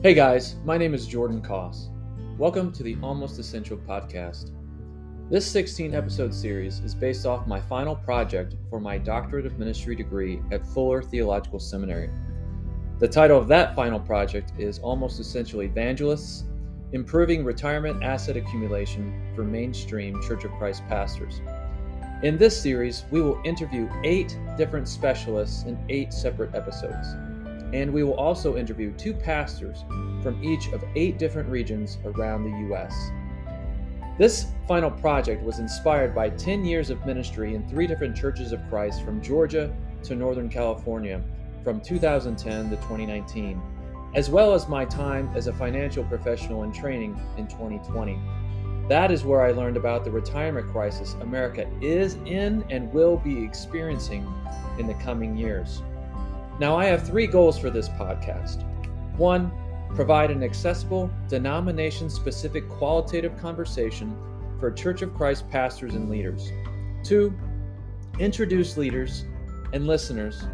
Hey guys, my name is Jordan Koss. Welcome to the Almost Essential podcast. This 16-episode series is based off my final project for my Doctorate of Ministry degree at Fuller Theological Seminary. The title of that final project is Almost Essential Evangelists, Improving Retirement Asset Accumulation for Mainstream Church of Christ Pastors. In this series, we will interview 8 different specialists in 8 separate episodes. And we will also interview 2 pastors from each of 8 different regions around the U.S. This final project was inspired by 10 years of ministry in 3 different churches of Christ from Georgia to Northern California from 2010 to 2019, as well as my time as a financial professional in training in 2020. That is where I learned about the retirement crisis America is in and will be experiencing in the coming years. Now, I have 3 goals for this podcast. 1, provide an accessible, denomination-specific qualitative conversation for Church of Christ pastors and leaders. 2, introduce leaders and listeners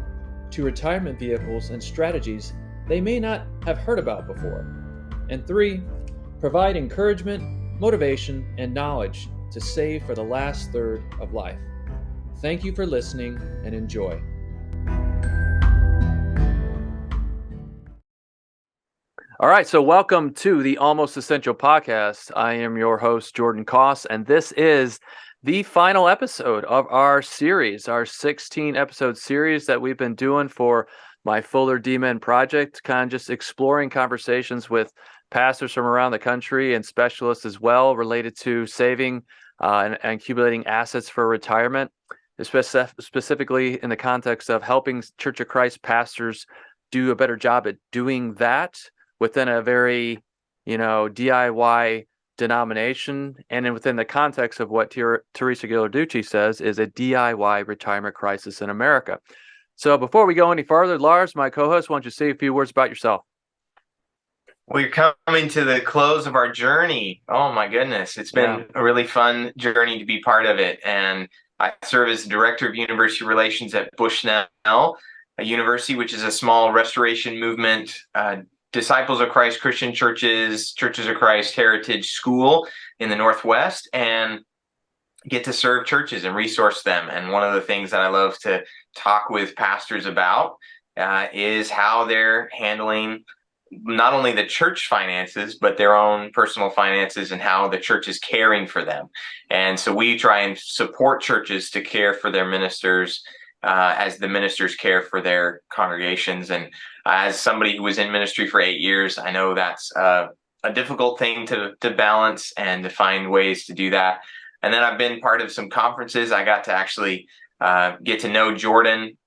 to retirement vehicles and strategies they may not have heard about before. And 3, provide encouragement, motivation, and knowledge to save for the last third of life. Thank you for listening and enjoy. All right, so welcome to the Almost Essential podcast. I am your host, Jordan Koss, and this is the final episode of our series, our 16-episode series that we've been doing for my Fuller D-Men project, kind of just exploring conversations with pastors from around the country and specialists as well related to saving and accumulating assets for retirement, specifically in the context of helping Church of Christ pastors do a better job at doing that within a very, DIY denomination, and then within the context of what Teresa Ghilarducci says is a DIY retirement crisis in America. So before we go any further, Lars, my co-host, why don't you say a few words about yourself? We're coming to the close of our journey. Oh my goodness. It's been a really fun journey to be part of it. And I serve as Director of University Relations at Bushnell, a university which is a small restoration movement, Disciples of Christ Christian Churches, Churches of Christ Heritage School in the Northwest, and get to serve churches and resource them. And one of the things that I love to talk with pastors about is how they're handling not only the church finances, but their own personal finances and how the church is caring for them. And so we try and support churches to care for their ministers as the ministers care for their congregations. And as somebody who was in ministry for 8 years, I know that's a difficult thing to balance and to find ways to do that. And then I've been part of some conferences. I got to actually get to know Jordan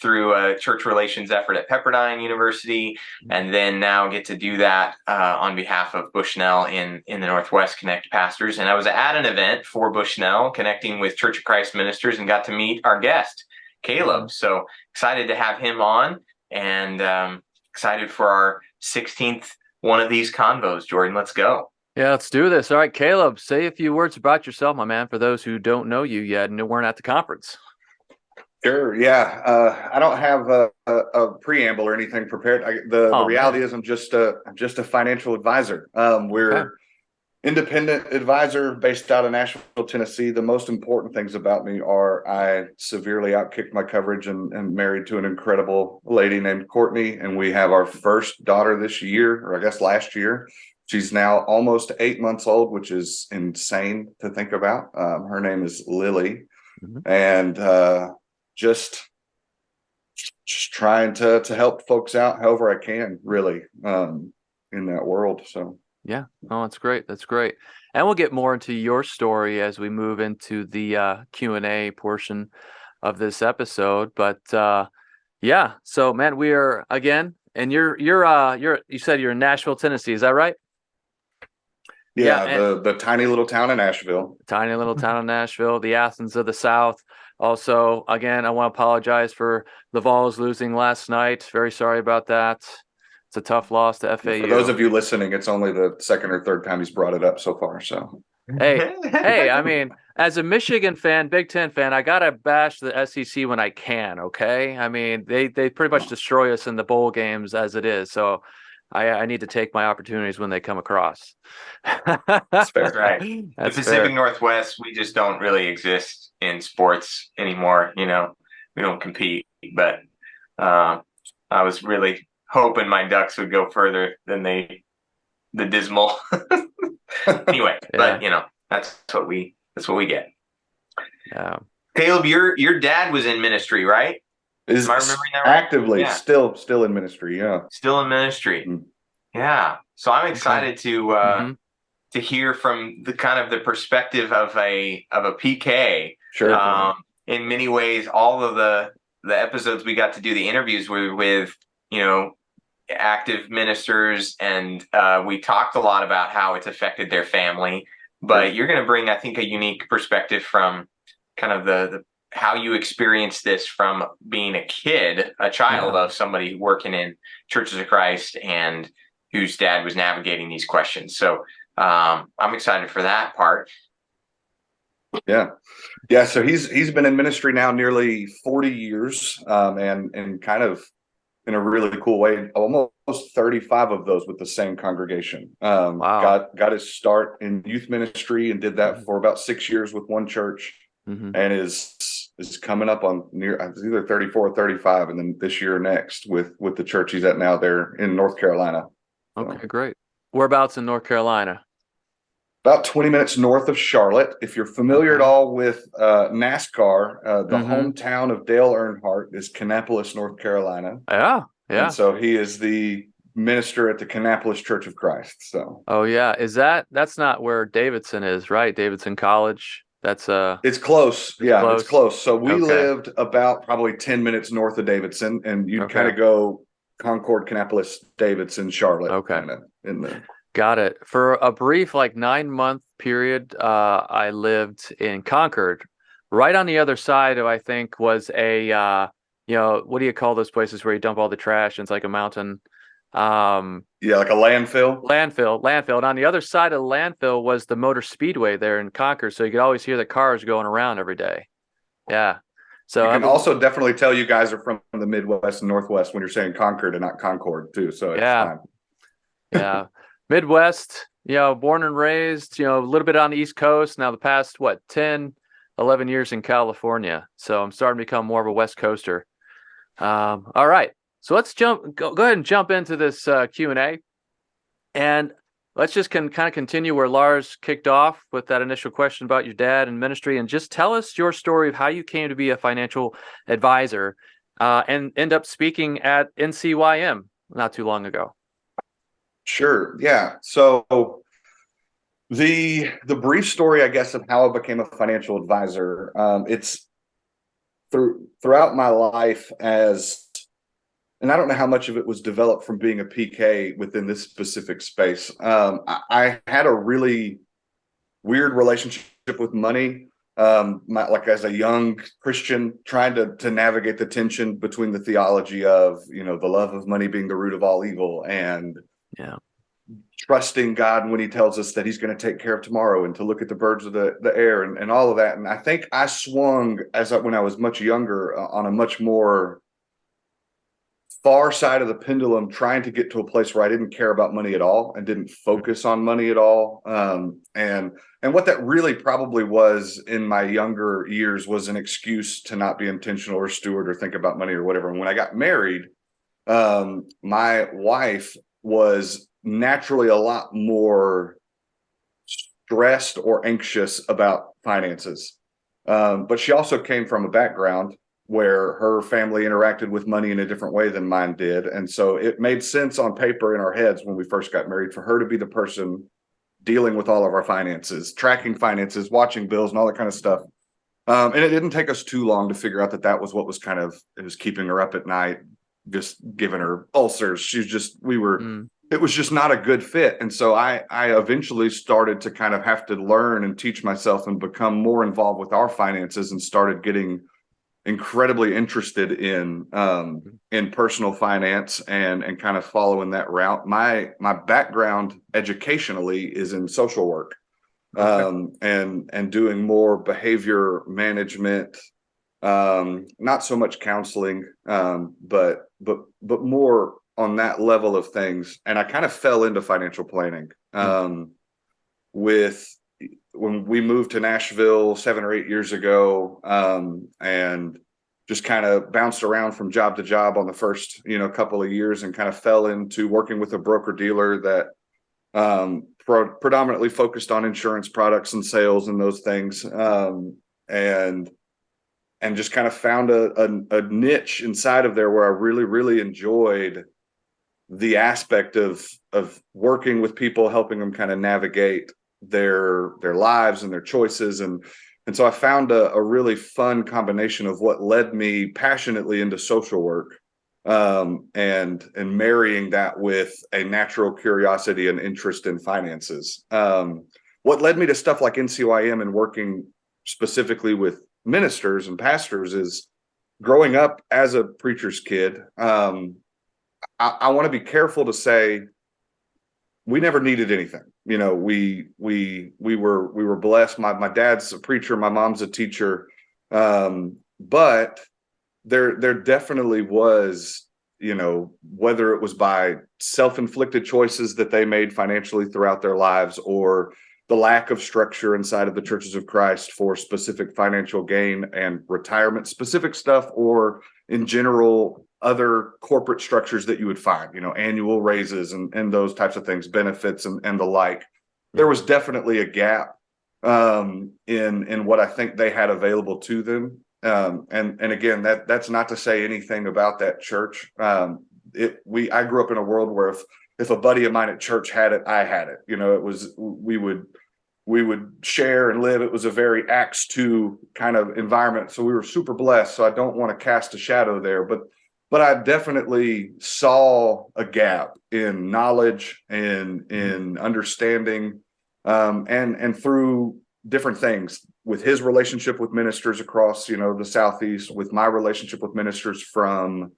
through a church relations effort at Pepperdine University, and then now get to do that on behalf of Bushnell in the Northwest Connect Pastors. And I was at an event for Bushnell connecting with Church of Christ ministers and got to meet our guest, Caleb. So excited to have him on, and excited for our 16th one of these convos. Jordan, let's go. Yeah, let's do this. All right, Caleb, say a few words about yourself, my man, for those who don't know you yet and weren't at the conference. Sure. Yeah. I don't have a preamble or anything prepared. The reality is I'm just a financial advisor. We're independent advisor based out of Nashville, Tennessee. The most important things about me are I severely outkicked my coverage and married to an incredible lady named Courtney. And we have our first daughter this year, or I guess last year. She's now almost 8 months old, which is insane to think about. Her name is Lily. Mm-hmm. And just trying to help folks out however I can, really, in that world. So. Yeah. Oh, that's great. That's great. And we'll get more into your story as we move into the Q&A portion of this episode. But yeah, so man, we are again, and you said you're in Nashville, Tennessee. Is that right? Yeah, the tiny little town in Nashville. Tiny little town in Nashville, the Athens of the South. Also, again, I want to apologize for the Vols losing last night. Very sorry about that. It's a tough loss to FAU. For those of you listening, it's only the second or third time he's brought it up so far. So, hey, I mean, as a Michigan fan, Big Ten fan, I gotta bash the SEC when I can. Okay, I mean, they pretty much destroy us in the bowl games as it is. So, I need to take my opportunities when they come across. That's fair. Right. That's the Pacific fair. Northwest, we just don't really exist in sports anymore. We don't compete. But I was really hoping my Ducks would go further than the dismal. Anyway, Yeah. but that's what we get. Yeah. Caleb, your dad was in ministry, right? Is Am I remembering that right? actively Yeah, still in ministry. Yeah. still in ministry. Mm. Yeah. So I'm Okay. excited Mm-hmm. to hear from the kind of the perspective of a PK. Sure. In many ways, all of the episodes we got to do the interviews were with active ministers, and we talked a lot about how it's affected their family. But you're going to bring, I think, a unique perspective from kind of the how you experienced this from being a child of somebody working in Churches of Christ and whose dad was navigating these questions. So I'm excited for that part. Yeah. So he's been in ministry now nearly 40 years, and kind of in a really cool way, almost 35 of those with the same congregation. Wow. Got his start in youth ministry and did that for about 6 years with one church, Mm-hmm. and is coming up on either 34 or 35, and then this year or next with the church he's at now there in North Carolina. Okay, great. Whereabouts in North Carolina? About 20 minutes north of Charlotte. If you're familiar at all with NASCAR, the hometown of Dale Earnhardt is Kannapolis, North Carolina. Yeah. And so he is the minister at the Kannapolis Church of Christ. So. Oh yeah, that's not where Davidson is, right? Davidson College. That's It's close. close. It's close. So we lived about probably 10 minutes north of Davidson, and you'd kind of go Concord, Kannapolis, Davidson, Charlotte. Okay. In the Got it. For a brief 9-month period, I lived in Concord. Right on the other side of, I think, was a what do you call those places where you dump all the trash? And it's like a mountain. Like a landfill. Landfill. And on the other side of the landfill was the Motor Speedway there in Concord, so you could always hear the cars going around every day. Yeah. So you can also definitely tell you guys are from the Midwest and Northwest when you're saying Concord and not Concord too. So it's fine. Yeah. Midwest, born and raised, a little bit on the East Coast. Now the past, 10, 11 years in California. So I'm starting to become more of a West Coaster. All right. So let's go ahead and jump into this Q&A. And let's just kind of continue where Lars kicked off with that initial question about your dad and ministry. And just tell us your story of how you came to be a financial advisor and end up speaking at NCYM not too long ago. Sure. Yeah. So the brief story, I guess, of how I became a financial advisor, it's throughout my life and I don't know how much of it was developed from being a PK within this specific space. I had a really weird relationship with money. As a young Christian, trying to navigate the tension between the theology of, the love of money being the root of all evil, and trusting God when he tells us that he's going to take care of tomorrow, and to look at the birds of the air and all of that. And I think I swung when I was much younger on a much more far side of the pendulum, trying to get to a place where I didn't care about money at all and didn't focus on money at all. And what that really probably was in my younger years was an excuse to not be intentional or steward or think about money or whatever. And when I got married, my wife was naturally a lot more stressed or anxious about finances. But she also came from a background where her family interacted with money in a different way than mine did. And so it made sense on paper in our heads when we first got married for her to be the person dealing with all of our finances, tracking finances, watching bills, and all that kind of stuff. And it didn't take us too long to figure out that was what was it was keeping her up at night, just giving her ulcers. It was just not a good fit. And so I eventually started to kind of have to learn and teach myself and become more involved with our finances, and started getting incredibly interested in personal finance and kind of following that route. My background educationally is in social work, and doing more behavior management, not so much counseling, but more on that level of things, and I kind of fell into financial planning with when we moved to Nashville 7 or 8 years ago, and just kind of bounced around from job to job on the first, couple of years, and kind of fell into working with a broker dealer that predominantly focused on insurance products and sales and those things, and just kind of found a niche inside of there where I really, really enjoyed the aspect of working with people, helping them kind of navigate their lives and their choices. And so I found a really fun combination of what led me passionately into social work, and marrying that with a natural curiosity and interest in finances. What led me to stuff like NCYM and working specifically with ministers and pastors is growing up as a preacher's kid. I want to be careful to say we never needed anything. We were blessed. My dad's a preacher, my mom's a teacher, but there definitely was, whether it was by self-inflicted choices that they made financially throughout their lives, or the lack of structure inside of the Churches of Christ for specific financial gain and retirement specific stuff, or in general other corporate structures that you would find, annual raises and those types of things, benefits and the like. There was definitely a gap in what I think they had available to them. And again, that's not to say anything about that church. I grew up in a world where if a buddy of mine at church had it, I had it. It was, we would share and live. It was a very Acts 2 kind of environment. So we were super blessed. So I don't want to cast a shadow there, but I definitely saw a gap in knowledge and in understanding, and through different things with his relationship with ministers across, the Southeast, with my relationship with ministers from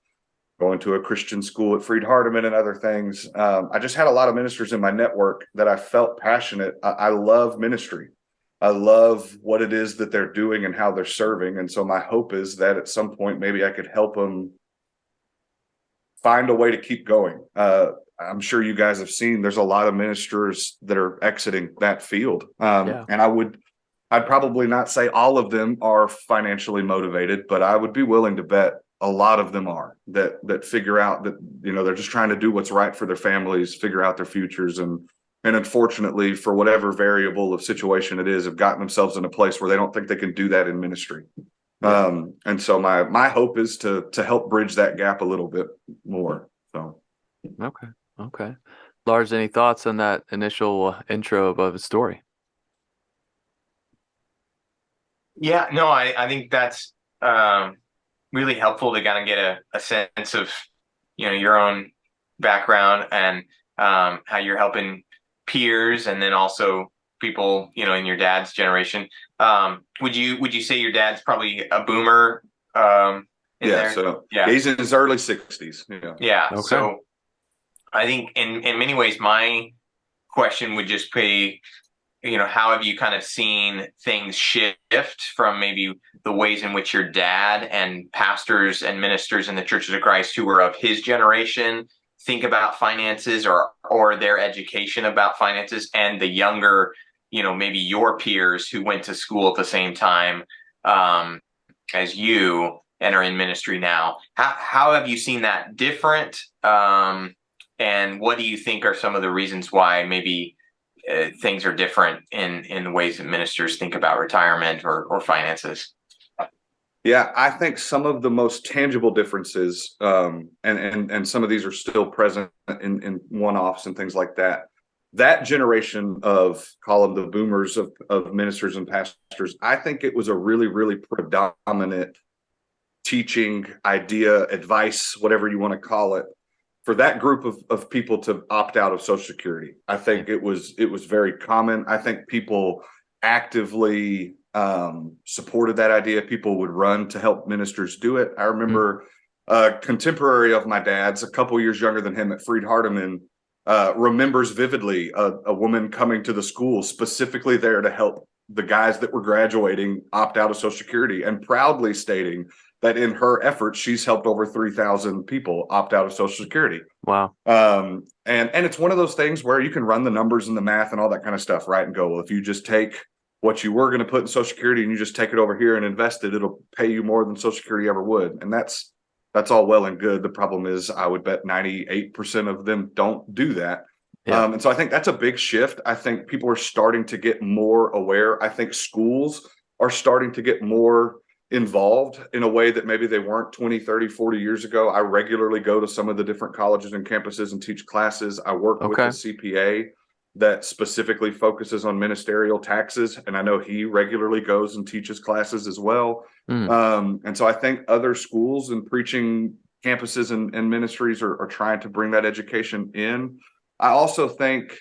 going to a Christian school at Freed-Hardeman and other things. I just had a lot of ministers in my network that I felt passionate. I love ministry. I love what it is that they're doing and how they're serving. And so my hope is that at some point, maybe I could help them find a way to keep going. I'm sure you guys have seen there's a lot of ministers that are exiting that field. And I'd probably not say all of them are financially motivated, but I would be willing to bet a lot of them are that figure out that, they're just trying to do what's right for their families, figure out their futures. And unfortunately, for whatever variable of situation it is, have gotten themselves in a place where they don't think they can do that in ministry. And so my hope is to help bridge that gap a little bit more. So. Okay. Lars, any thoughts on that initial intro of a story? Yeah, no, I think that's really helpful to kind of get a sense of, your own background and how you're helping peers, and then also people, in your dad's generation. Would you say your dad's probably a boomer? There? So he's in his early 60s. Yeah. Okay. So I think in many ways, my question would just be, how have you kind of seen things shift from maybe the ways in which your dad and pastors and ministers in the Churches of Christ who were of his generation think about finances or their education about finances, and the younger, maybe your peers who went to school at the same time as you and are in ministry now? How have you seen that different? And what do you think are some of the reasons why maybe things are different in the ways that ministers think about retirement or finances? Yeah, I think some of the most tangible differences, and some of these are still present in one-offs and things like that. That generation of, call them the boomers of ministers and pastors, I think it was a really, really predominant teaching idea, advice, whatever you want to call it, for that group of people to opt out of Social Security. I think it was very common. I think people actively supported that idea. People would run to help ministers do it. I remember a contemporary of my dad's, a couple years younger than him at Freed-Hardeman, remembers vividly a woman coming to the school specifically there to help the guys that were graduating opt out of Social Security, and proudly stating, that in her efforts, she's helped over 3,000 people opt out of Social Security. Wow. And it's one of those things where you can run the numbers and the math and all that kind of stuff, right? And go, well, if you just take what you were going to put in Social Security and you just take it over here and invest it, it'll pay you more than Social Security ever would. And that's all well and good. The problem is, I would bet 98% of them don't do that. Yeah. And so I think that's a big shift. I think people are starting to get more aware. I think schools are starting to get more involved in a way that maybe they weren't 20, 30, 40 years ago. I regularly go to some of the different colleges and campuses and teach classes. I work with a CPA that specifically focuses on ministerial taxes, and I know he regularly goes and teaches classes as well. And so I think other schools and preaching campuses and ministries are trying to bring that education in. I also think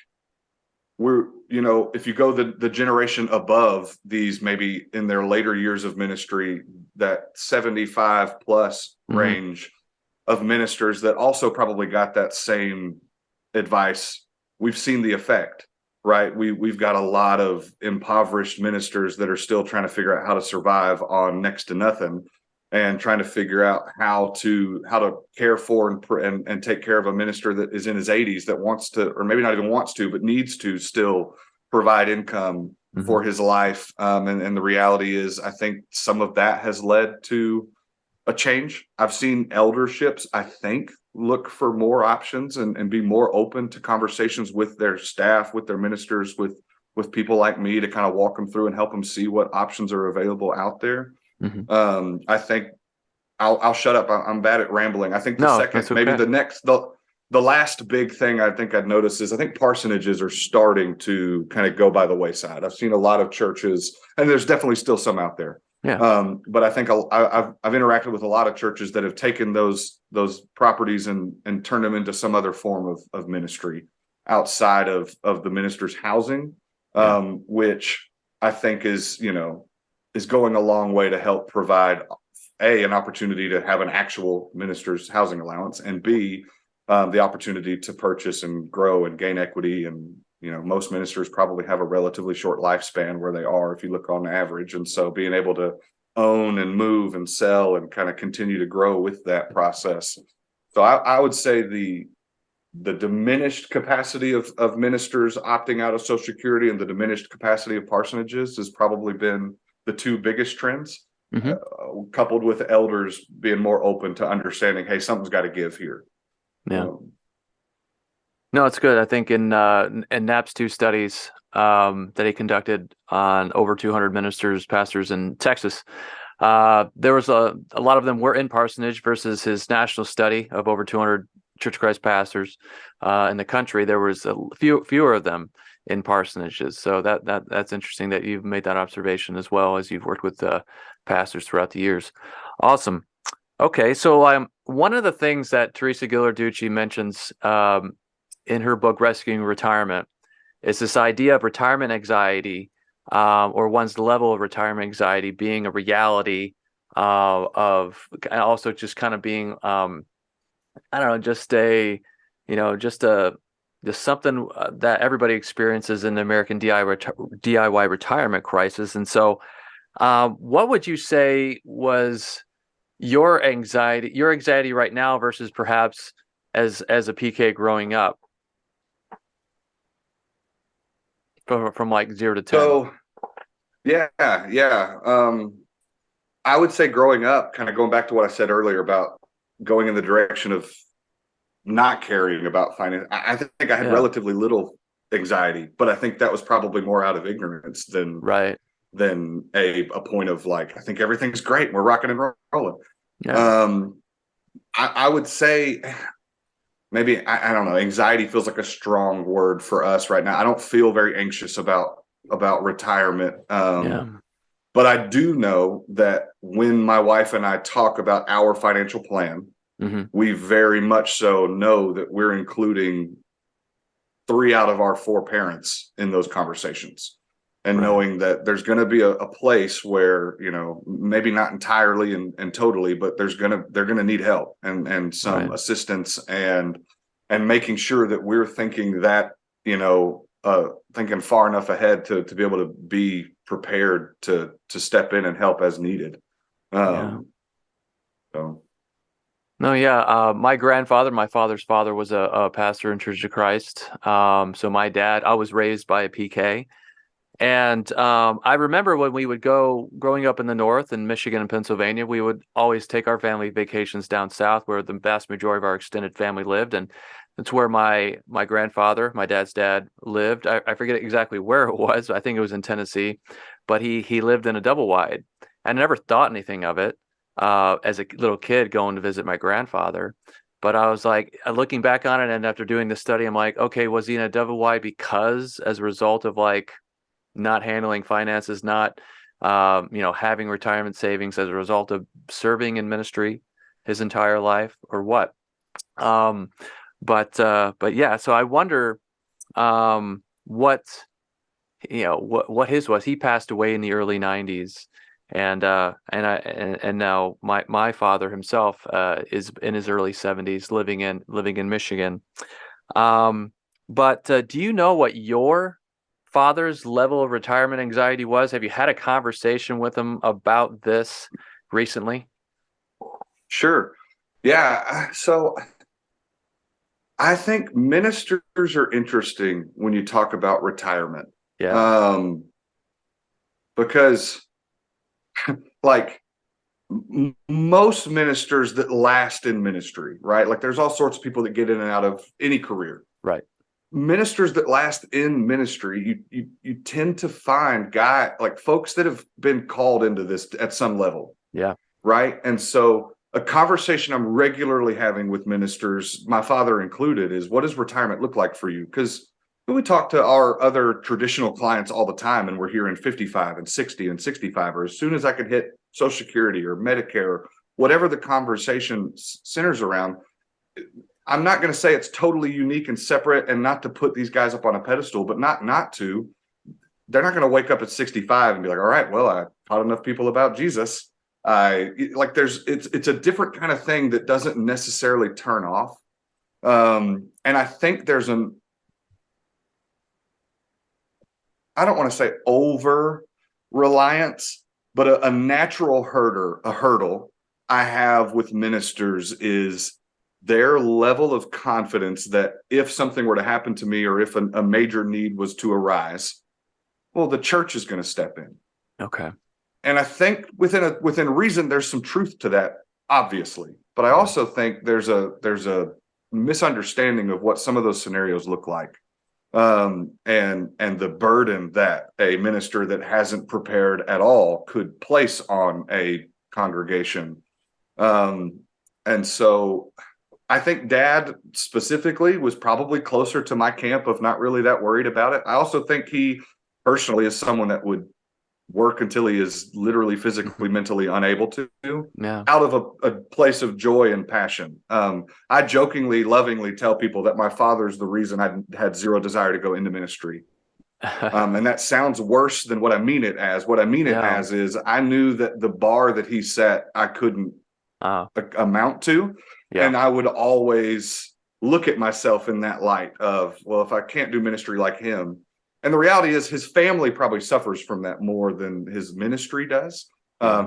if you go the generation above these, maybe in their later years of ministry, that 75 plus range of ministers that also probably got that same advice, we've seen the effect, right? We've got a lot of impoverished ministers that are still trying to figure out how to survive on next to nothing, and trying to figure out how to care for and take care of a minister that is in his 80s that wants to, or maybe not even wants to, but needs to still provide income for his life. And the reality is, I think some of that has led to a change. I've seen elderships, I think, look for more options and be more open to conversations with their staff, with their ministers, with people like me, to kind of walk them through and help them see what options are available out there. I think I'll shut up. I'm bad at rambling. I think maybe the last big thing I think I'd notice is, I think parsonages are starting to kind of go by the wayside. I've seen a lot of churches, and there's definitely still some out there. Yeah. But I think I've interacted with a lot of churches that have taken those properties and turned them into some other form of ministry outside of the minister's housing, which I think is going a long way to help provide an opportunity to have an actual minister's housing allowance, and B, the opportunity to purchase and grow and gain equity. And most ministers probably have a relatively short lifespan where they are, if you look on average. And so being able to own and move and sell and kind of continue to grow with that process. So I would say the diminished capacity of ministers opting out of Social Security and the diminished capacity of parsonages has probably been the two biggest trends, coupled with elders being more open to understanding, hey, something's got to give here. Yeah. No, it's good. I think in Knapp's 2 studies that he conducted on over 200 ministers, pastors in Texas, there was a lot of them were in parsonage, versus his national study of over 200 Church of Christ pastors in the country. There was fewer of them in parsonages. So that's interesting that you've made that observation, as well as you've worked with pastors throughout the years. Awesome. Okay, so one of the things that Teresa Ghilarducci mentions in her book Rescuing Retirement is this idea of retirement anxiety, or one's level of retirement anxiety being a reality of also just kind of being I don't know, just something that everybody experiences in the American DIY retirement crisis. And so what would you say was your anxiety right now versus perhaps as a PK growing up, from like 0 to 10? So yeah. I would say growing up, kind of going back to what I said earlier about going in the direction of not caring about finance, I think I had relatively little anxiety, but I think that was probably more out of ignorance than a point of like, I think everything's great, we're rocking and rolling. I would say maybe, I don't know, anxiety feels like a strong word for us right now. I don't feel very anxious about retirement. But I do know that when my wife and I talk about our financial plan, we very much so know that we're including 3 out of our 4 parents in those conversations, and knowing that there's going to be a place where, maybe not entirely and totally, but they're going to need help and some assistance, and making sure that we're thinking that, thinking far enough ahead to be able to be prepared to step in and help as needed. So. No, yeah. My grandfather, my father's father, was a pastor in Church of Christ. So my dad, I was raised by a PK. And I remember when we would go growing up in the north in Michigan and Pennsylvania, we would always take our family vacations down south where the vast majority of our extended family lived. And that's where my grandfather, my dad's dad, lived. I forget exactly where it was. I think it was in Tennessee, but he lived in a double wide. I never thought anything of it as a little kid going to visit my grandfather. But I was like, looking back on it, and after doing the study, I'm like, okay, was he in a double wide because as a result of like not handling finances, not having retirement savings as a result of serving in ministry his entire life, or what? Um, but yeah, so I wonder what what his was. He passed away in the early '90s, and now my father himself is in his early '70s, living in Michigan. But do you know what your father's level of retirement anxiety was? Have you had a conversation with him about this recently? Sure. Yeah. So I think ministers are interesting when you talk about retirement. Yeah, Um, because like most ministers that last in ministry, right? Like there's all sorts of people that get in and out of any career. right. Ministers that last in ministry, you tend to find folks that have been called into this at some level. Yeah. Right. And so a conversation I'm regularly having with ministers, my father included, is what does retirement look like for you? Because we talk to our other traditional clients all the time, and we're hearing 55 and 60 and 65, or as soon as I can hit Social Security or Medicare, whatever the conversation centers around. I'm not going to say it's totally unique and separate, and not to put these guys up on a pedestal, but not to. They're not going to wake up at 65 and be like, all right, well, I taught enough people about Jesus. It's a different kind of thing that doesn't necessarily turn off. And I think I don't want to say over reliance, but a natural hurdle I have with ministers is their level of confidence that if something were to happen to me, or if a major need was to arise, well, the church is going to step in. Okay. And I think within reason, there's some truth to that, obviously. But I also think there's a misunderstanding of what some of those scenarios look like, and the burden that a minister that hasn't prepared at all could place on a congregation. And so I think Dad specifically was probably closer to my camp of not really that worried about it. I also think he personally is someone that would work until he is literally physically, mentally unable to, Yeah. out of a place of joy and passion. I jokingly, lovingly tell people that my father's the reason I had zero desire to go into ministry. And that sounds worse than what I mean it as. What I mean it as is I knew that the bar that he set, I couldn't amount to. Yeah. And I would always look at myself in that light of, well, if I can't do ministry like him. And the reality is his family probably suffers from that more than his ministry does.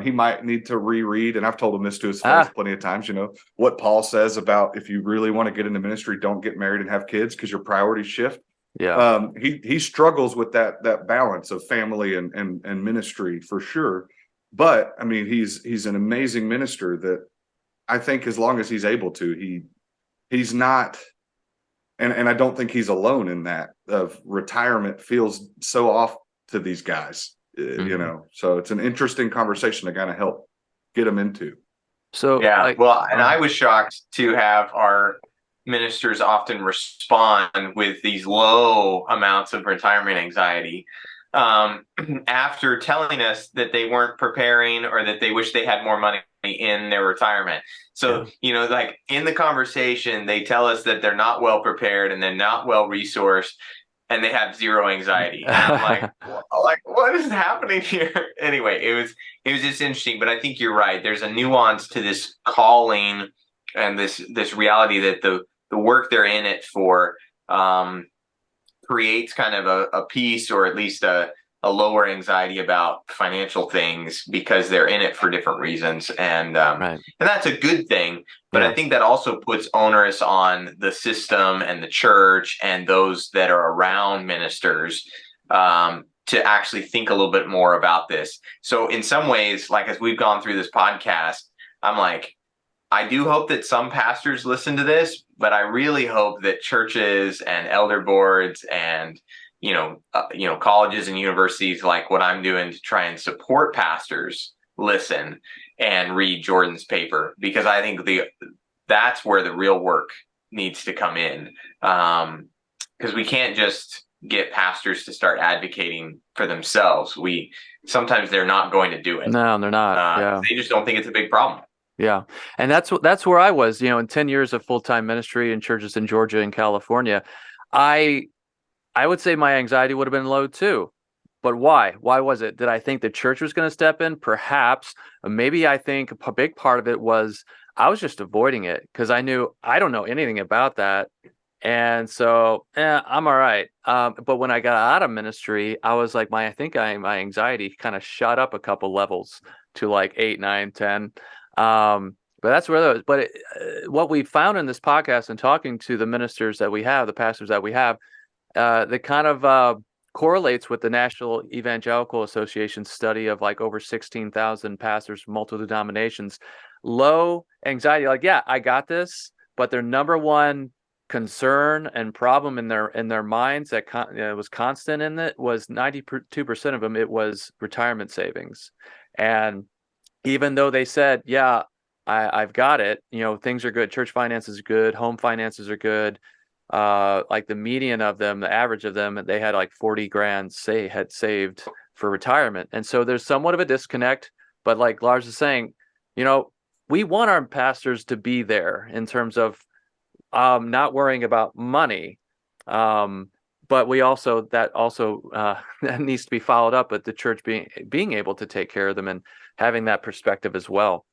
He might need to reread, and I've told him this to his face plenty of times, what Paul says about if you really want to get into ministry, don't get married and have kids because your priorities shift. Yeah. He struggles with that balance of family and ministry for sure. But I mean, he's an amazing minister that I think as long as he's able to, he's not, and I don't think he's alone in that of retirement feels so off to these guys, so it's an interesting conversation to kind of help get them into. So yeah, and I was shocked to have our ministers often respond with these low amounts of retirement anxiety after telling us that they weren't preparing or that they wish they had more money in their retirement. So, like in the conversation, they tell us that they're not well prepared and they're not well resourced and they have zero anxiety. And I'm like, what is happening here? Anyway, it was just interesting, but I think you're right. There's a nuance to this calling and this reality that the work they're in it for creates kind of a peace, or at least a a lower anxiety about financial things because they're in it for different reasons, and that's a good thing. But I think that also puts onus on the system and the church and those that are around ministers to actually think a little bit more about this. So in some ways, like as we've gone through this podcast, I'm like, I do hope that some pastors listen to this, but I really hope that churches and elder boards and colleges and universities, like what I'm doing to try and support pastors, listen and read Jordan's paper, because I think that's where the real work needs to come in. Because we can't just get pastors to start advocating for themselves. Sometimes they're not going to do it. No, they're not. They just don't think it's a big problem. Yeah. And that's where I was, in 10 years of full-time ministry in churches in Georgia and California. I would say my anxiety would have been low too. But why? Why was it? Did I think the church was going to step in? Perhaps. Maybe I think a big part of it was I was just avoiding it because I knew I don't know anything about that. And so I'm all right. But when I got out of ministry, I was like, my anxiety kind of shot up a couple levels to like 8, 9, 10. But that's where that was. But what we found in this podcast and talking to the ministers that we have, the pastors that we have, that kind of correlates with the National Evangelical Association study of like over 16,000 pastors from multiple denominations. Low anxiety, like, yeah, I got this, but their number one concern and problem in their minds that was constant in it was 92% of them, it was retirement savings. And even though they said, yeah, I've got it, things are good, church finances are good, home finances are good, like the median of them, the average of them, they had like 40 grand had saved for retirement. And so there's somewhat of a disconnect, but like Lars is saying, we want our pastors to be there in terms of not worrying about money. But that needs to be followed up with the church being able to take care of them and having that perspective as well.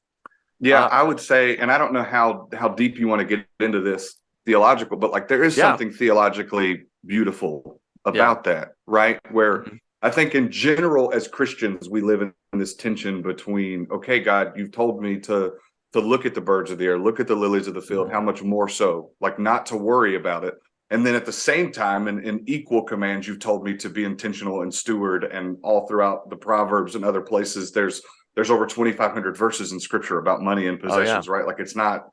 Yeah, I would say, and I don't know how deep you want to get into this theological, but like there is something theologically beautiful about that, right? Where I think in general, as Christians, we live in this tension between, okay, God, you've told me to look at the birds of the air, look at the lilies of the field, how much more so, like not to worry about it. And then at the same time, in equal commands, you've told me to be intentional and steward. And all throughout the Proverbs and other places, there's over 2,500 verses in Scripture about money and possessions, right? Like it's not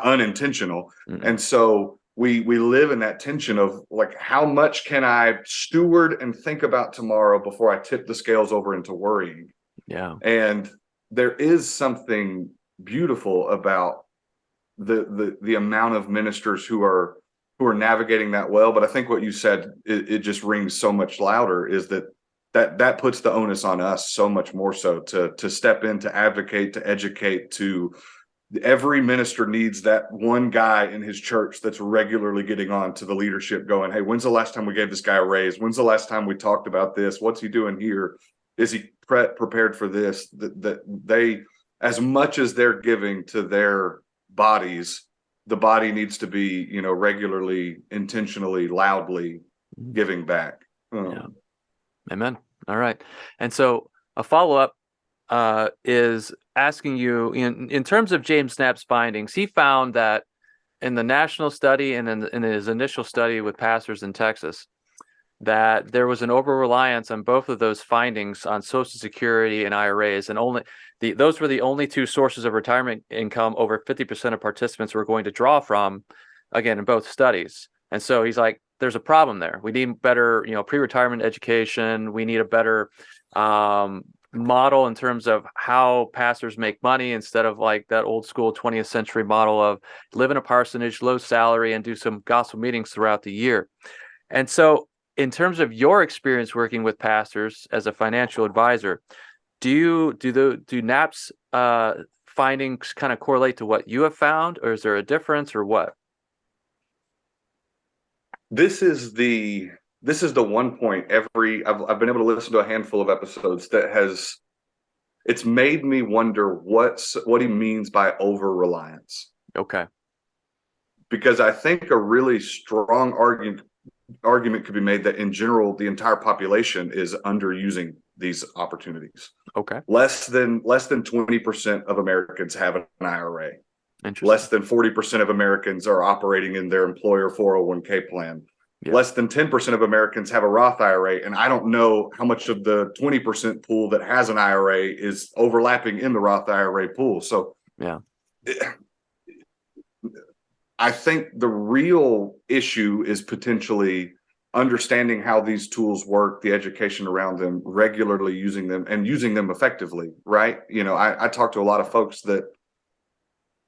unintentional. And so we live in that tension of like, how much can I steward and think about tomorrow before I tip the scales over into worrying? Yeah. And there is something beautiful about the amount of ministers who are navigating that well. But I think what you said, it just rings so much louder, is that puts the onus on us so much more so to step in, to advocate, to educate. To every minister needs that one guy in his church that's regularly getting on to the leadership going, hey, when's the last time we gave this guy a raise? When's the last time we talked about this? What's he doing here? Is he prepared for this? That they, as much as they're giving to their bodies, the body needs to be, regularly, intentionally, loudly giving back. Yeah. Amen. All right. And so a follow-up is asking you, in terms of James Knapp's findings, he found that in the national study and in his initial study with pastors in Texas, that there was an over-reliance on both of those findings on Social Security and IRAs, and those were the only two sources of retirement income over 50% of participants were going to draw from, again, in both studies. And so he's like, there's a problem there. We need better, pre-retirement education. We need a better model in terms of how pastors make money, instead of like that old school 20th century model of live in a parsonage, low salary, and do some gospel meetings throughout the year. And so in terms of your experience working with pastors as a financial advisor, do Knapp's findings kind of correlate to what you have found, or is there a difference, or what? This is the one point I've been able to listen to a handful of episodes that it's made me wonder what he means by over-reliance. Okay. Because I think a really strong argument argument could be made that in general, the entire population is underusing these opportunities. Okay. Less than 20% of Americans have an IRA. Interesting. Less than 40% of Americans are operating in their employer 401k plan. Yeah. Less than 10% of Americans have a Roth IRA. And I don't know how much of the 20% pool that has an IRA is overlapping in the Roth IRA pool. So yeah, I think the real issue is potentially understanding how these tools work, the education around them, regularly using them and using them effectively, right? You know, I talk to a lot of folks that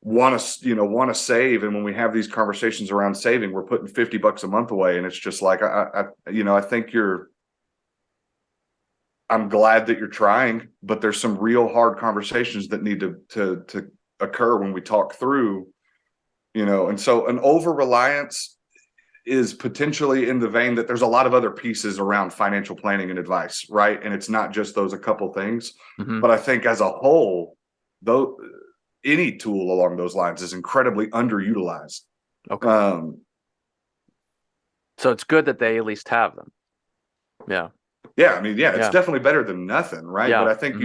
want to save, and when we have these conversations around saving, we're putting $50 a month away, and it's just like I think I'm glad that you're trying, but there's some real hard conversations that need to occur when we talk through, and so an over reliance is potentially in the vein that there's a lot of other pieces around financial planning and advice, right? And it's not just those a couple things, but I think as a whole, though, any tool along those lines is incredibly underutilized. Okay. So it's good that they at least have them. Yeah. Yeah. I mean, it's definitely better than nothing, right? Yeah. But I think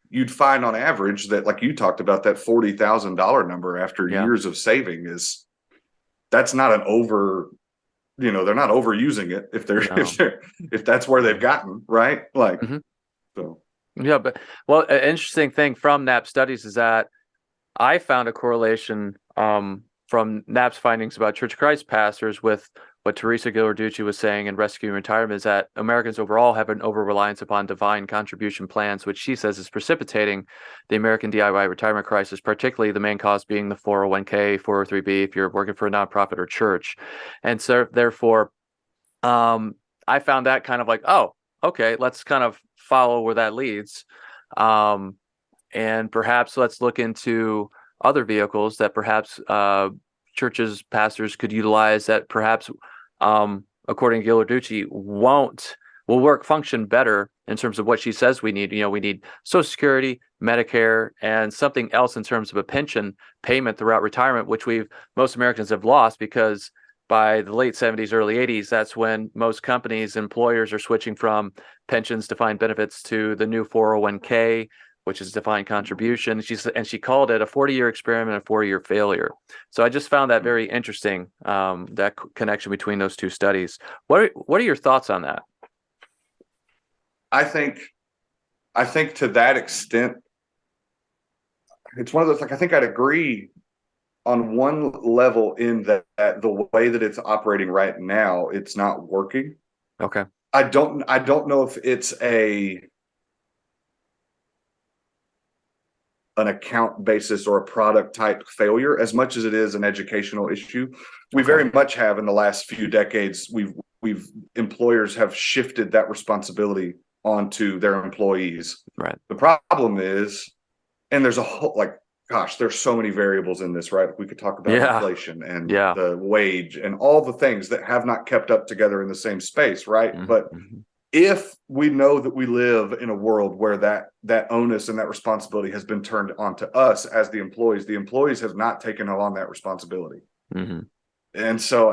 you'd find on average that, like you talked about, that $40,000 number after years of saving that's not an over, they're not overusing it if that's where they've gotten, right? Like, so. Yeah. But an interesting thing from NAP studies is that I found a correlation from NAP's findings about Church of Christ pastors with what Teresa Ghilarducci was saying in Rescuing Retirement, is that Americans overall have an over-reliance upon defined contribution plans, which she says is precipitating the American DIY retirement crisis, particularly the main cause being the 401k, 403b, if you're working for a nonprofit or church. And so therefore, I found that kind of like, oh, okay, let's kind of follow where that leads. And perhaps let's look into other vehicles that perhaps churches, pastors could utilize that perhaps, according to Ghilarducci, will function better in terms of what she says we need. We need Social Security, Medicare, and something else in terms of a pension payment throughout retirement, which most Americans have lost because by the late 70s, early 80s, that's when most companies, employers are switching from pensions, defined benefits to the new 401k, which is defined contribution. She called it a 40-year experiment, a 4-year failure. So I just found that very interesting, that connection between those two studies. What are your thoughts on that? I think to that extent, it's one of those, like, I think I'd agree on one level in that the way that it's operating right now, it's not working. Okay. I don't know if it's an account basis or a product type failure as much as it is an educational issue. We very much have, in the last few decades, employers have shifted that responsibility onto their employees. Right. The problem is, and there's a whole, there's so many variables in this, right? We could talk about inflation and the wage and all the things that have not kept up together in the same space, right? But if we know that we live in a world where that onus and that responsibility has been turned onto us as the employees have not taken on that responsibility. And so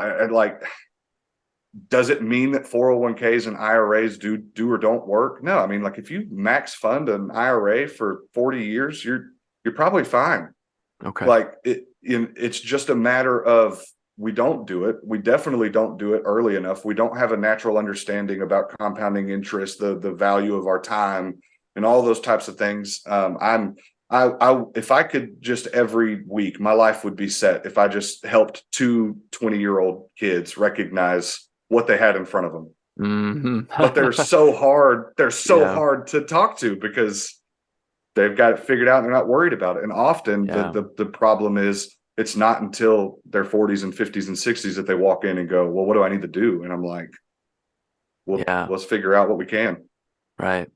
does it mean that 401ks and IRAs do or don't work? No. I mean, if you max fund an IRA for 40 years, you're probably fine. Okay. It's just a matter of, we don't do it. We definitely don't do it early enough. We don't have a natural understanding about compounding interest, the value of our time, and all those types of things. If I could just every week, my life would be set if I just helped 2 20-year-old kids recognize what they had in front of them. But they're so hard. They're so hard to talk to because they've got it figured out and they're not worried about it. And often the problem is, it's not until their 40s and 50s and 60s that they walk in and go, well, what do I need to do? And I'm like, well, let's figure out what we can. Right.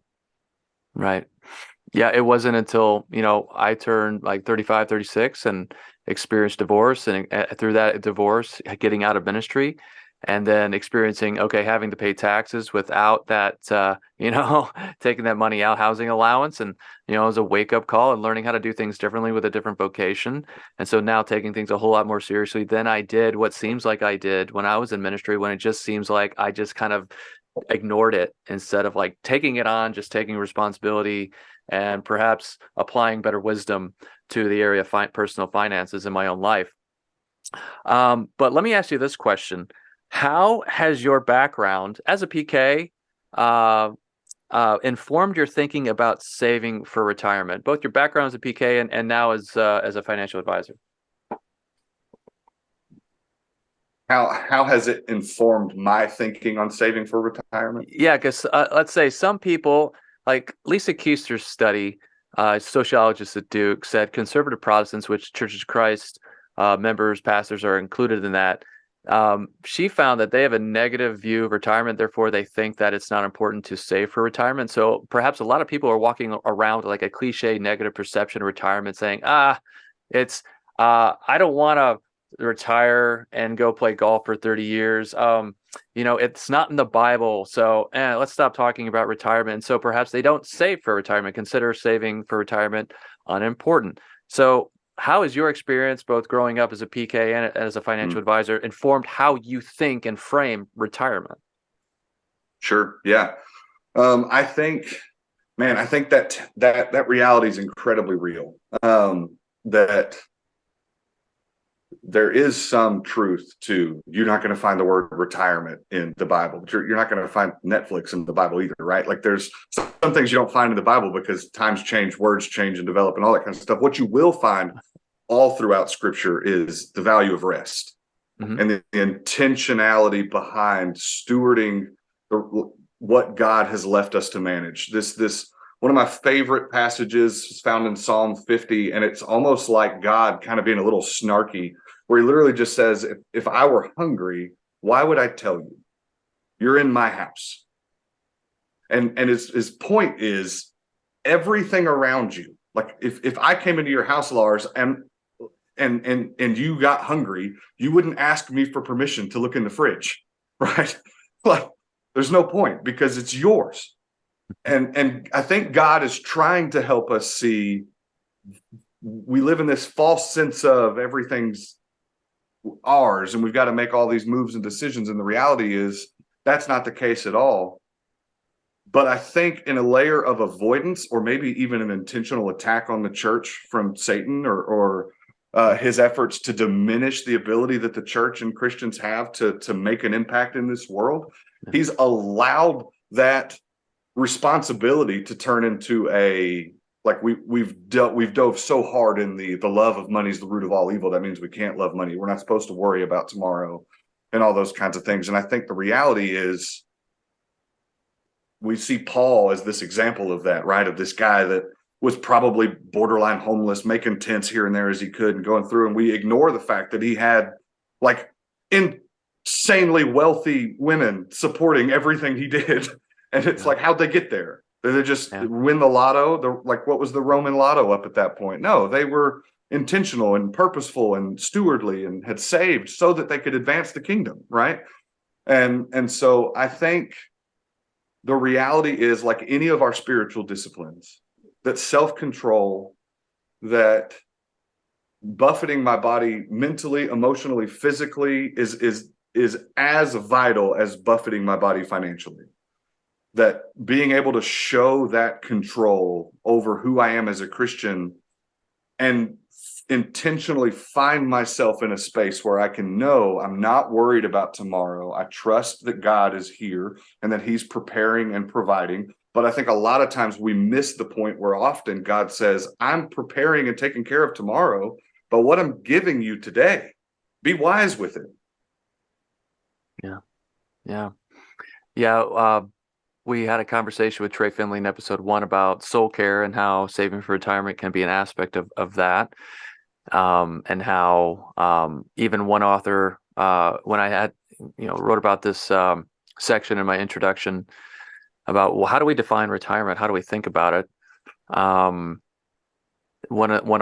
Yeah. It wasn't until, I turned 35, 36 and experienced divorce, and through that divorce, getting out of ministry and then experiencing, okay, having to pay taxes without that, taking that money out, housing allowance, and, it was a wake up call and learning how to do things differently with a different vocation. And so now taking things a whole lot more seriously than I did, what seems like I did when I was in ministry, when it just seems like I just kind of ignored it instead of like taking it on, just taking responsibility and perhaps applying better wisdom to the area of personal finances in my own life. But let me ask you this question. How has your background as a PK informed your thinking about saving for retirement, both your background as a PK and now as a financial advisor? How has it informed my thinking on saving for retirement? Yeah, because let's say some people, like Lisa Keister's study, sociologist at Duke, said conservative Protestants, which Church of Christ members, pastors are included in that. She found that they have a negative view of retirement. Therefore, they think that it's not important to save for retirement. So perhaps a lot of people are walking around like a cliche negative perception of retirement, saying, it's I don't want to retire and go play golf for 30 years. It's not in the Bible. So let's stop talking about retirement. And so perhaps they don't save for retirement, consider saving for retirement unimportant. So how has your experience, both growing up as a PK and as a financial advisor, informed how you think and frame retirement? Sure. Yeah. I think that reality is incredibly real. That there is some truth to, you're not going to find the word retirement in the Bible, but you're not going to find Netflix in the Bible either, right? Like there's some things you don't find in the Bible because times change, words change and develop and all that kind of stuff. What you will find all throughout Scripture is the value of rest and the intentionality behind stewarding what God has left us to manage. This one of my favorite passages is found in Psalm 50, and it's almost like God kind of being a little snarky, where he literally just says, if I were hungry, why would I tell you? You're in my house. And his point is everything around you. Like if I came into your house, Lars, and you got hungry, you wouldn't ask me for permission to look in the fridge, right? Like there's no point because it's yours. And I think God is trying to help us see, we live in this false sense of everything's ours and we've got to make all these moves and decisions. And the reality is that's not the case at all. But I think in a layer of avoidance, or maybe even an intentional attack on the church from Satan or his efforts to diminish the ability that the church and Christians have to make an impact in this world, he's allowed that responsibility to turn into we've dove so hard in the love of money is the root of all evil. That means we can't love money. We're not supposed to worry about tomorrow and all those kinds of things. And I think the reality is we see Paul as this example of that, right? Of this guy that was probably borderline homeless, making tents here and there as he could and going through. And we ignore the fact that he had like insanely wealthy women supporting everything he did. And it's like, how'd they get there? Did they just win the lotto? What was the Roman lotto up at that point? No, they were intentional and purposeful and stewardly and had saved so that they could advance the kingdom, right? And so I think the reality is, like any of our spiritual disciplines, that self-control, that buffeting my body mentally, emotionally, physically is as vital as buffeting my body financially. That being able to show that control over who I am as a Christian and intentionally find myself in a space where I can know I'm not worried about tomorrow. I trust that God is here and that he's preparing and providing. But I think a lot of times we miss the point where often God says, I'm preparing and taking care of tomorrow, but what I'm giving you today, be wise with it. Yeah. We had a conversation with Trey Finley in episode 1 about soul care and how saving for retirement can be an aspect of that. And how even one author, when I had, wrote about this section in my introduction about, well, how do we define retirement? How do we think about it? One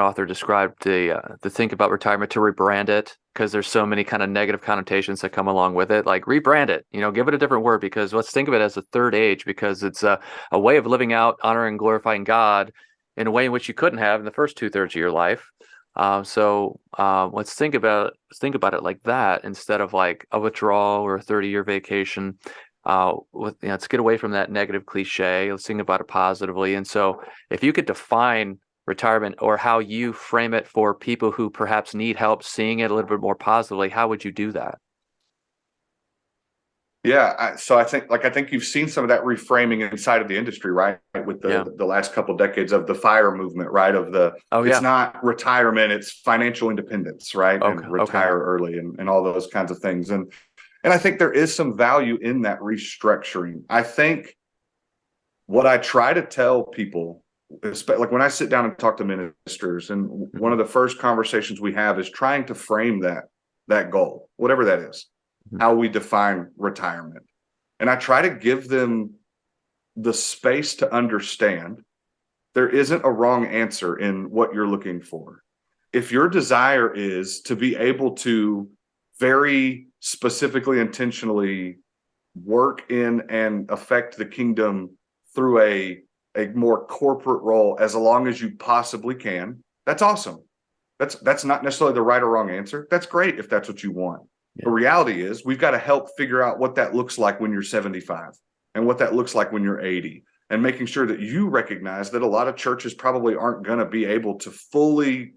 author described the think about retirement to rebrand it because there's so many kind of negative connotations that come along with it. Like rebrand it, give it a different word, because let's think of it as a third age, because it's a way of living out, honoring, and glorifying God in a way in which you couldn't have in the first 2/3 of your life. So let's think about it like that, instead of like a withdrawal or a 30-year vacation. Let's get away from that negative cliche. Let's think about it positively. And so if you could define retirement, or how you frame it for people who perhaps need help seeing it a little bit more positively, how would you do that? Yeah, so I think you've seen some of that reframing inside of the industry, right? With the last couple of decades of the FIRE movement, right? It's not retirement, it's financial independence, right? And retire early and all those kinds of things. And I think there is some value in that restructuring. I think what I try to tell people, like when I sit down and talk to ministers, and one of the first conversations we have is trying to frame that goal, whatever that is, how we define retirement. And I try to give them the space to understand there isn't a wrong answer in what you're looking for. If your desire is to be able to very specifically, intentionally work in and affect the kingdom through a more corporate role as long as you possibly can, that's awesome. That's not necessarily the right or wrong answer. That's great if that's what you want. Yeah. The reality is we've got to help figure out what that looks like when you're 75 and what that looks like when you're 80, and making sure that you recognize that a lot of churches probably aren't going to be able to fully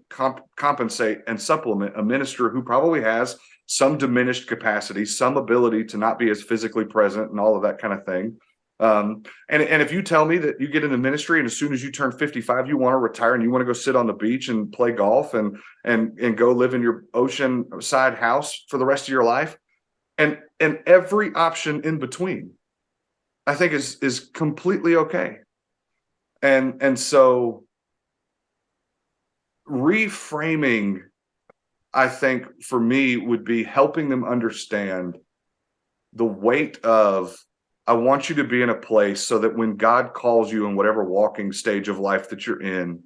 compensate and supplement a minister who probably has some diminished capacity, some ability to not be as physically present and all of that kind of thing. And if you tell me that you get into ministry and as soon as you turn 55, you want to retire and you want to go sit on the beach and play golf and go live in your oceanside house for the rest of your life, and every option in between, I think is completely okay. And so reframing, I think for me, would be helping them understand the weight of, I want you to be in a place so that when God calls you in whatever walking stage of life that you're in,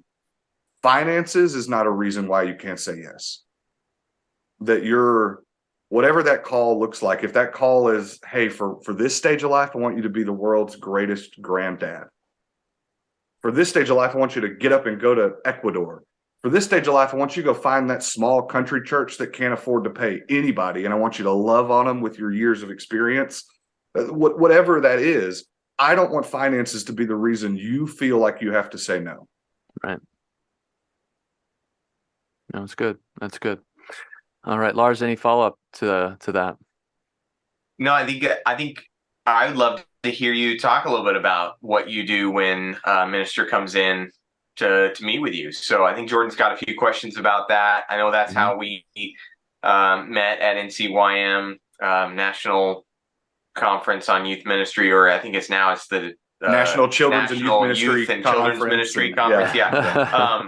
finances is not a reason why you can't say yes. That you're, whatever that call looks like, if that call is, hey, for this stage of life, I want you to be the world's greatest granddad. For this stage of life, I want you to get up and go to Ecuador. For this stage of life, I want you to go find that small country church that can't afford to pay anybody, and I want you to love on them with your years of experience. Whatever that is, I don't want finances to be the reason you feel like you have to say no. Right. No, that's good. That's good. All right, Lars, any follow-up to that? No, I think I would love to hear you talk a little bit about what you do when a minister comes in to meet with you. So I think Jordan's got a few questions about that. I know that's how we met at NCYM, National Conference on Youth Ministry, or I think it's the National Children's and Youth Ministry Conference. Yeah.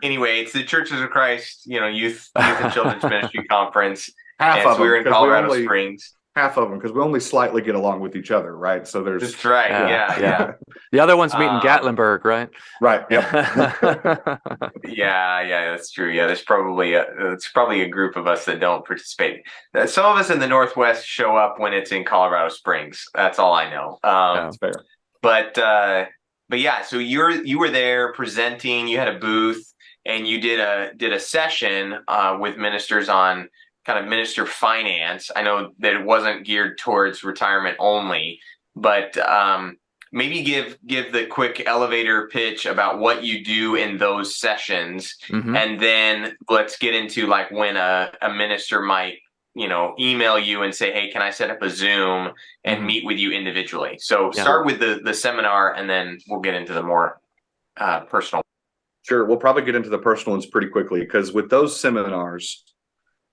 Anyway, it's the Churches of Christ, Youth and Children's Ministry Conference. Half of them, we're in Colorado Springs. Half of them, because we only slightly get along with each other, right? So there's that's right. Yeah. The other one's meeting Gatlinburg, right? Right. Yep. Yeah, that's true. Yeah, there's probably a group of us that don't participate. Some of us in the Northwest show up when it's in Colorado Springs. That's all I know. That's fair. But yeah, so you were there presenting. You had a booth, and you did a session with ministers on kind of minister finance. I know that it wasn't geared towards retirement only, but maybe give the quick elevator pitch about what you do in those sessions, and then let's get into like when a minister might email you and say, hey, can I set up a Zoom and meet with you individually? So start with the seminar, and then we'll get into the more personal. Sure, we'll probably get into the personal ones pretty quickly, because with those seminars,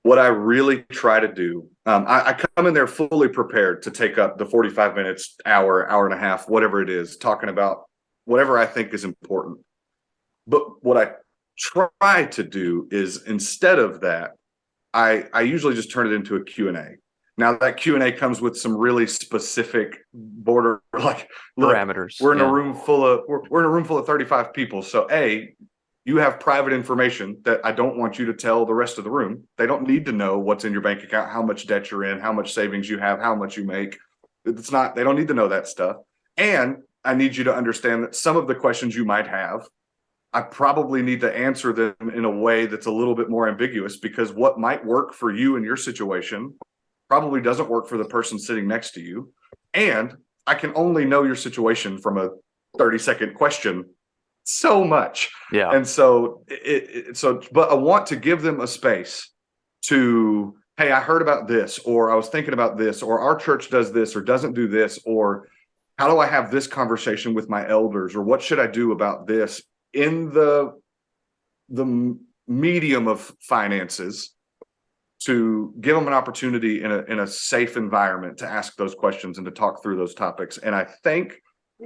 what I really try to do, I come in there fully prepared to take up the 45 minutes, hour and a half, whatever it is, talking about whatever I think is important. But what I try to do is, instead of that, I usually just turn it into a Q&A. Now that Q&A comes with some really specific parameters. We're in a room full of 35 people. So you have private information that I don't want you to tell the rest of the room. They don't need to know what's in your bank account, how much debt you're in, how much savings you have, how much you make. They don't need to know that stuff. And I need you to understand that some of the questions you might have, I probably need to answer them in a way that's a little bit more ambiguous, because what might work for you in your situation probably doesn't work for the person sitting next to you. And I can only know your situation from a 30-second question so much. Yeah. And so but I want to give them a space to, hey, I heard about this, or I was thinking about this, or our church does this or doesn't do this, or how do I have this conversation with my elders, or what should I do about this in the medium of finances, to give them an opportunity in a safe environment to ask those questions and to talk through those topics. And I think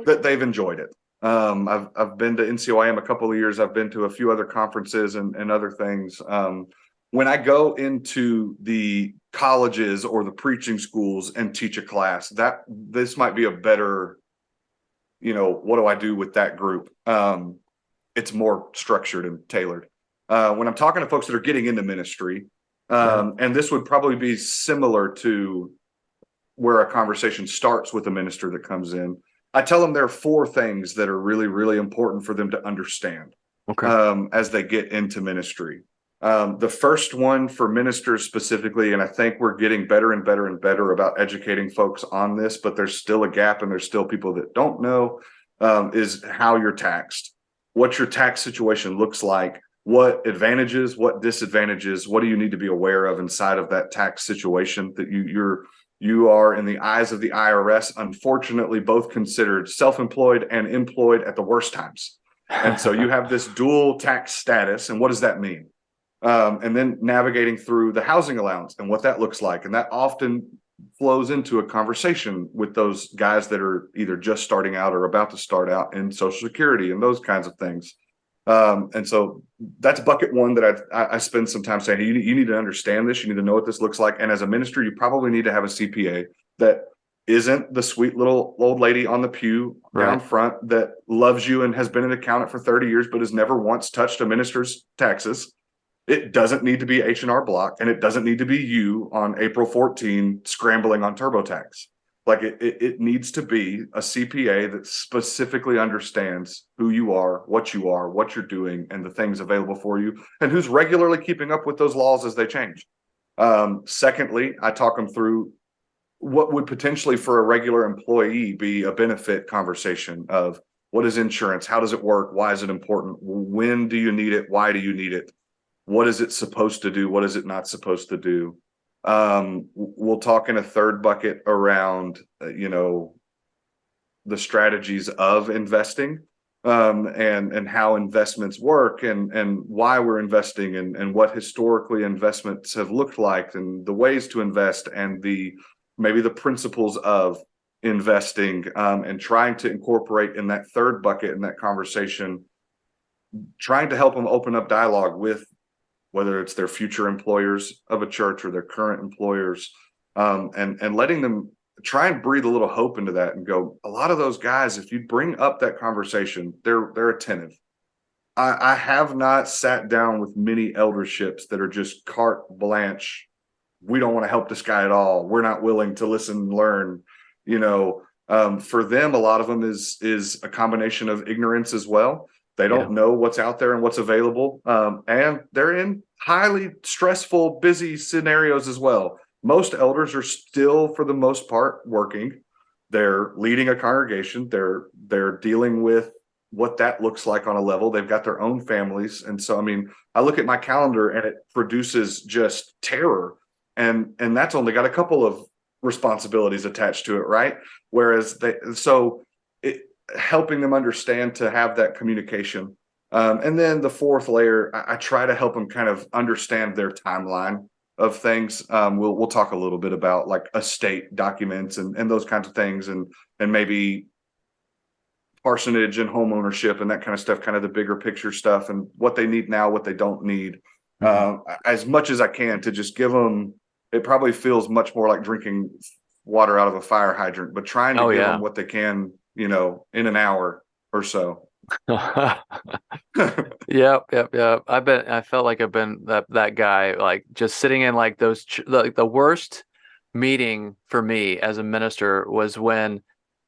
that they've enjoyed it. I've been to NCOIM a couple of years. I've been to a few other conferences and other things. When I go into the colleges or the preaching schools and teach a class, this might be a better, what do I do with that group? It's more structured and tailored. When I'm talking to folks that are getting into ministry, and this would probably be similar to where a conversation starts with a minister that comes in, I tell them there are 4 things that are really, really important for them to understand as they get into ministry. The first one for ministers specifically, and I think we're getting better and better and better about educating folks on this, but there's still a gap and there's still people that don't know, is how you're taxed, what your tax situation looks like, what advantages, what disadvantages, what do you need to be aware of inside of that tax situation that you are, in the eyes of the IRS, unfortunately, both considered self-employed and employed at the worst times. And so you have this dual tax status. And what does that mean? And then navigating through the housing allowance and what that looks like. And that often flows into a conversation with those guys that are either just starting out or about to start out in Social Security and those kinds of things. And so that's bucket one that I spend some time saying, hey, you need to understand this. You need to know what this looks like. And as a minister, you probably need to have a CPA that isn't the sweet little old lady on the pew down front that loves you and has been an accountant for 30 years, but has never once touched a minister's taxes. It doesn't need to be H&R Block, and it doesn't need to be you on April 14 scrambling on TurboTax. Like it needs to be a CPA that specifically understands who you are, what you're doing, and the things available for you, and who's regularly keeping up with those laws as they change. Secondly, I talk them through what would potentially for a regular employee be a benefit conversation of what is insurance, how does it work, why is it important, when do you need it, why do you need it, what is it supposed to do, what is it not supposed to do. We'll talk in a third bucket around, the strategies of investing, and how investments work and why we're investing and what historically investments have looked like and the ways to invest and maybe the principles of investing, and trying to incorporate in that third bucket in that conversation, trying to help them open up dialogue with whether it's their future employers of a church or their current employers, and letting them try and breathe a little hope into that and go, a lot of those guys, if you bring up that conversation, they're attentive. I have not sat down with many elderships that are just carte blanche. We don't want to help this guy at all. We're not willing to listen and learn. For them, a lot of them is a combination of ignorance as well. They don't know what's out there and what's available. And they're in highly stressful, busy scenarios as well. Most elders are still, for the most part, working. They're leading a congregation. They're dealing with what that looks like on a level. They've got their own families. And so, I look at my calendar and it produces just terror. And that's only got a couple of responsibilities attached to it, right? Whereas helping them understand to have that communication. And then the fourth layer, I try to help them kind of understand their timeline of things. We'll talk a little bit about like estate documents and those kinds of things, and maybe parsonage and home ownership and that kind of stuff, kind of the bigger picture stuff and what they need now, what they don't need, as much as I can to just give them. It probably feels much more like drinking water out of a fire hydrant, but trying to give them what they can, in an hour or so. Yep. I felt like I've been that guy, like just sitting in like those like the worst meeting for me as a minister was when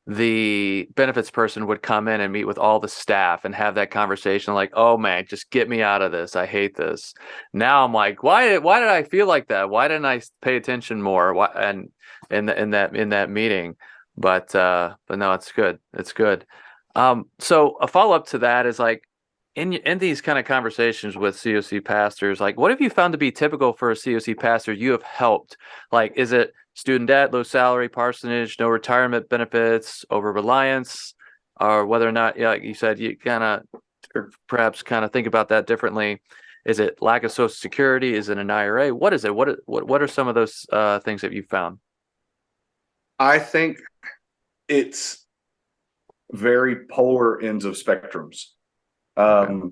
the benefits person would come in and meet with all the staff and have that conversation like, oh man, just get me out of this. I hate this. Now I'm like, why did I feel like that? Why didn't I pay attention more? Why, and in that meeting. But no, it's good. It's good. So a follow-up to that is like in these kind of conversations with COC pastors, like what have you found to be typical for a COC pastor you have helped? Like, is it student debt, low salary, parsonage, no retirement benefits, over reliance, or whether or not, yeah, like you said, you kind of perhaps kind of think about that differently. Is it lack of Social Security? Is it an IRA? What is it? What are some of those things that you found? I think it's very polar ends of spectrums. Okay.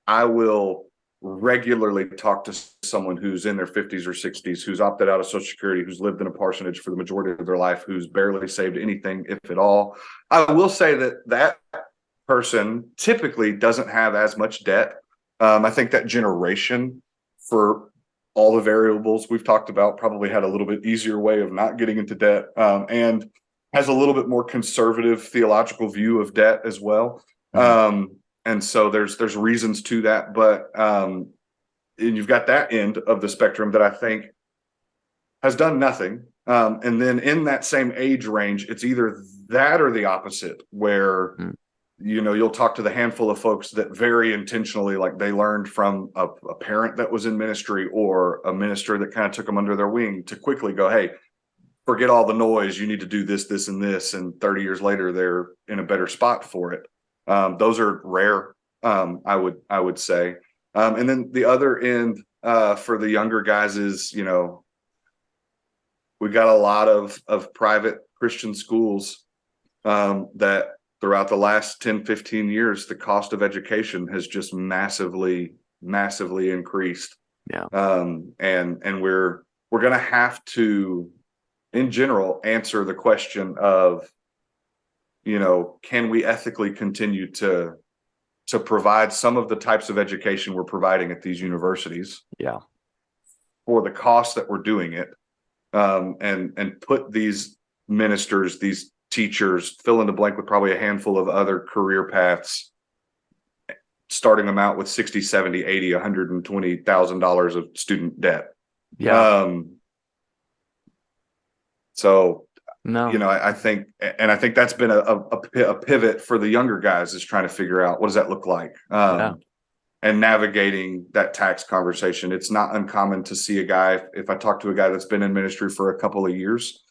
I will regularly talk to someone who's in their 50s or 60s, who's opted out of Social Security, who's lived in a parsonage for the majority of their life, who's barely saved anything, if at all. I will say that person typically doesn't have as much debt. I think that generation, for all the variables we've talked about, probably had a little bit easier way of not getting into debt, and has a little bit more conservative theological view of debt as well. And so there's reasons to that, but and you've got that end of the spectrum that I think has done nothing. And then in that same age range, it's either that or the opposite, where you'll talk to the handful of folks that very intentionally, like they learned from a parent that was in ministry or a minister that kind of took them under their wing to quickly go, hey, forget all the noise. You need to do this, this, and this. And 30 years later, they're in a better spot for it. Those are rare, I would say. And then the other end for the younger guys is, we got a lot of private Christian schools that throughout the last 10, 15 years, the cost of education has just massively increased. Yeah. And we're going to have to, in general, answer the question of, can we ethically continue to provide some of the types of education we're providing at these universities? Yeah. For the cost that we're doing it, and put these ministers, these teachers, fill in the blank with probably a handful of other career paths, starting them out with 60, 70, 80, $120,000 of student debt. Yeah. So, No. I think that's been a pivot for the younger guys, is trying to figure out what does that look like, and navigating that tax conversation. It's not uncommon to see a guy, if I talk to a guy that's been in ministry for a couple of years,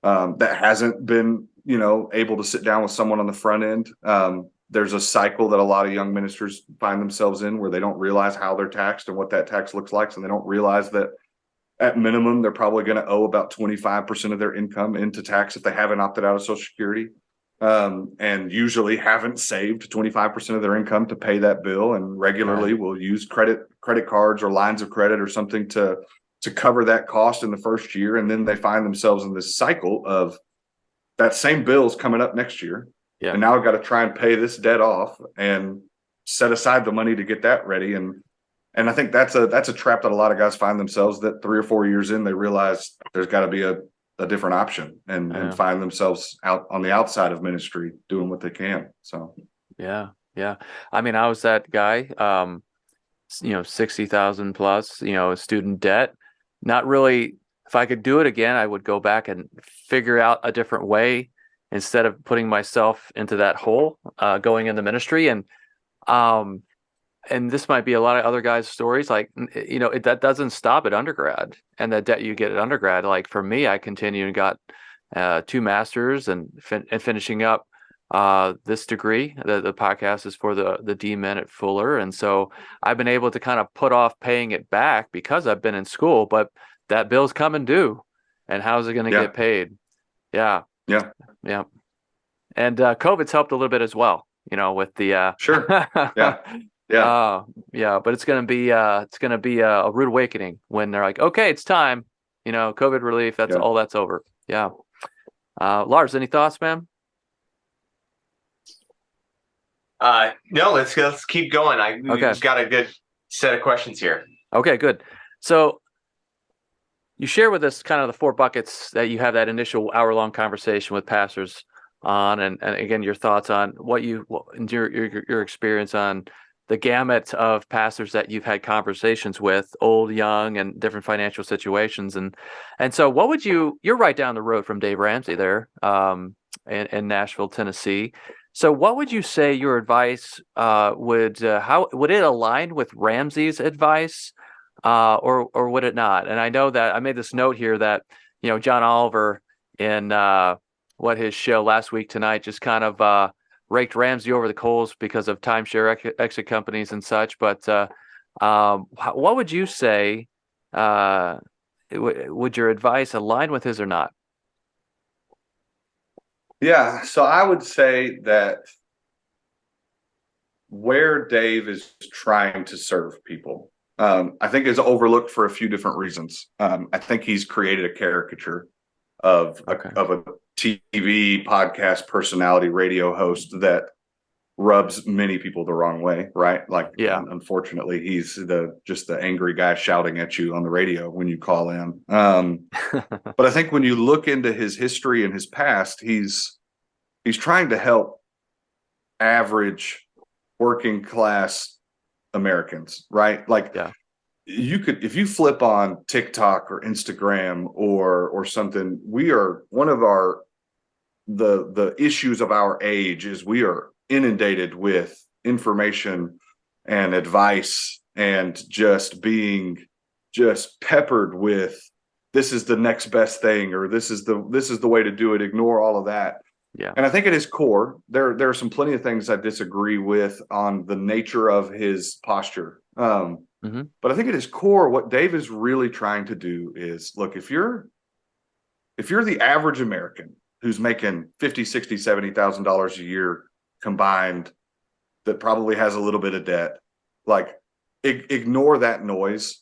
that hasn't been, able to sit down with someone on the front end. There's a cycle that a lot of young ministers find themselves in where they don't realize how they're taxed and what that tax looks like. So they don't realize that at minimum, they're probably going to owe about 25% of their income into tax if they haven't opted out of Social Security, and usually haven't saved 25% of their income to pay that bill, and regularly will use credit cards or lines of credit or something to cover that cost in the first year. And then they find themselves in this cycle of that same bill's coming up next year. Yeah. And now I've got to try and pay this debt off and set aside the money to get that ready. And I think that's a trap that a lot of guys find themselves, that 3 or 4 years in, they realize there's got to be a different option, and find themselves out on the outside of ministry doing what they can. So, yeah. I mean, I was that guy, 60,000 plus, student debt. Not really. If I could do it again, I would go back and figure out a different way instead of putting myself into that hole, going into ministry. And this might be a lot of other guys' stories. Like, that doesn't stop at undergrad, and the debt you get at undergrad. Like for me, I continued and got 2 masters and finishing up this degree. The podcast is for the D-Min at Fuller. And so I've been able to kind of put off paying it back because I've been in school, but that bill's coming due, and how's it going to get paid? Yeah. And COVID's helped a little bit as well, with the sure. But it's gonna be a rude awakening when they're like, okay, it's time, COVID relief. That's all that's over. Lars, any thoughts, man? No, let's keep going. We've Okay. got a good set of questions here. Okay, good. So you share with us kind of the four buckets that you have that initial hour-long conversation with pastors on, and again, your thoughts on your experience on the gamut of pastors that you've had conversations with, old, young, and different financial situations. And so you're right down the road from Dave Ramsey there, in Nashville, Tennessee. So what would you say your advice how would it align with Ramsey's advice? Or would it not? And I know that I made this note here that John Oliver in his show Last Week Tonight just kind of raked Ramsey over the coals because of timeshare exit companies and such. But what would you say? Would your advice align with his or not? Yeah, so I would say that where Dave is trying to serve people, I think is overlooked for a few different reasons. I think he's created a caricature of a TV podcast personality, radio host that rubs many people the wrong way, right? Like, yeah, unfortunately, he's just the angry guy shouting at you on the radio when you call in. But I think when you look into his history and his past, he's trying to help average working class Americans, right? Like, yeah, you could, if you flip on TikTok or Instagram or something, we are one of the issues of our age is we are inundated with information and advice and just being peppered with this is the next best thing, or this is the way to do it. Ignore all of that. yeah. And I think at his core, there are some plenty of things I disagree with on the nature of his posture. But I think at his core, what Dave is really trying to do is, look, if you're the average American who's making $50,000, $60,000, $70,000 a year combined, that probably has a little bit of debt, like, ignore that noise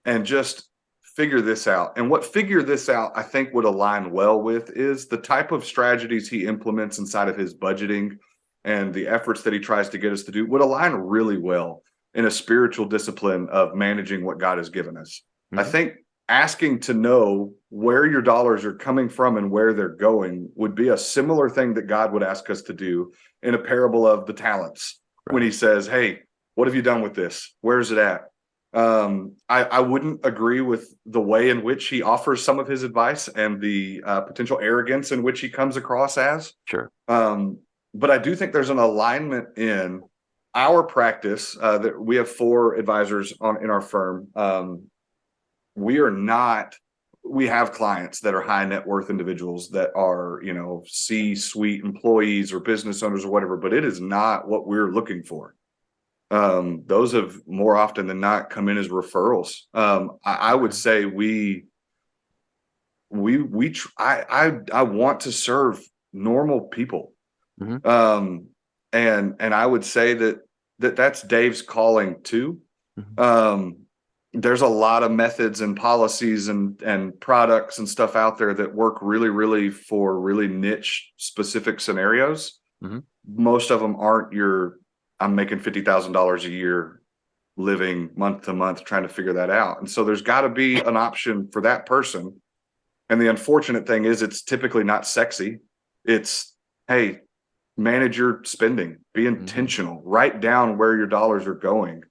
and just figure this out. And what figure this out, I think, would align well with is the type of strategies he implements inside of his budgeting and the efforts that he tries to get us to do would align really well in a spiritual discipline of managing what God has given us. Mm-hmm. I think asking to know where your dollars are coming from and where they're going would be a similar thing that God would ask us to do in a parable of the talents, right? When he says, hey, what have you done with this? Where's it at? I wouldn't agree with the way in which he offers some of his advice and the potential arrogance in which he comes across as. Sure. But I do think there's an alignment in our practice that we have 4 advisors in our firm. We have clients that are high net worth individuals that are, C-suite employees or business owners or whatever, but it is not what we're looking for. Those have more often than not come in as referrals. I would say I want to serve normal people. Mm-hmm. And I would say that's Dave's calling too. Mm-hmm. There's a lot of methods and policies and products and stuff out there that work really, really for really niche specific scenarios. Mm-hmm. Most of them aren't I'm making $50,000 a year living month to month trying to figure that out. And so there's got to be an option for that person. And the unfortunate thing is it's typically not sexy. It's, hey, manage your spending, be intentional, mm-hmm. Write down where your dollars are going,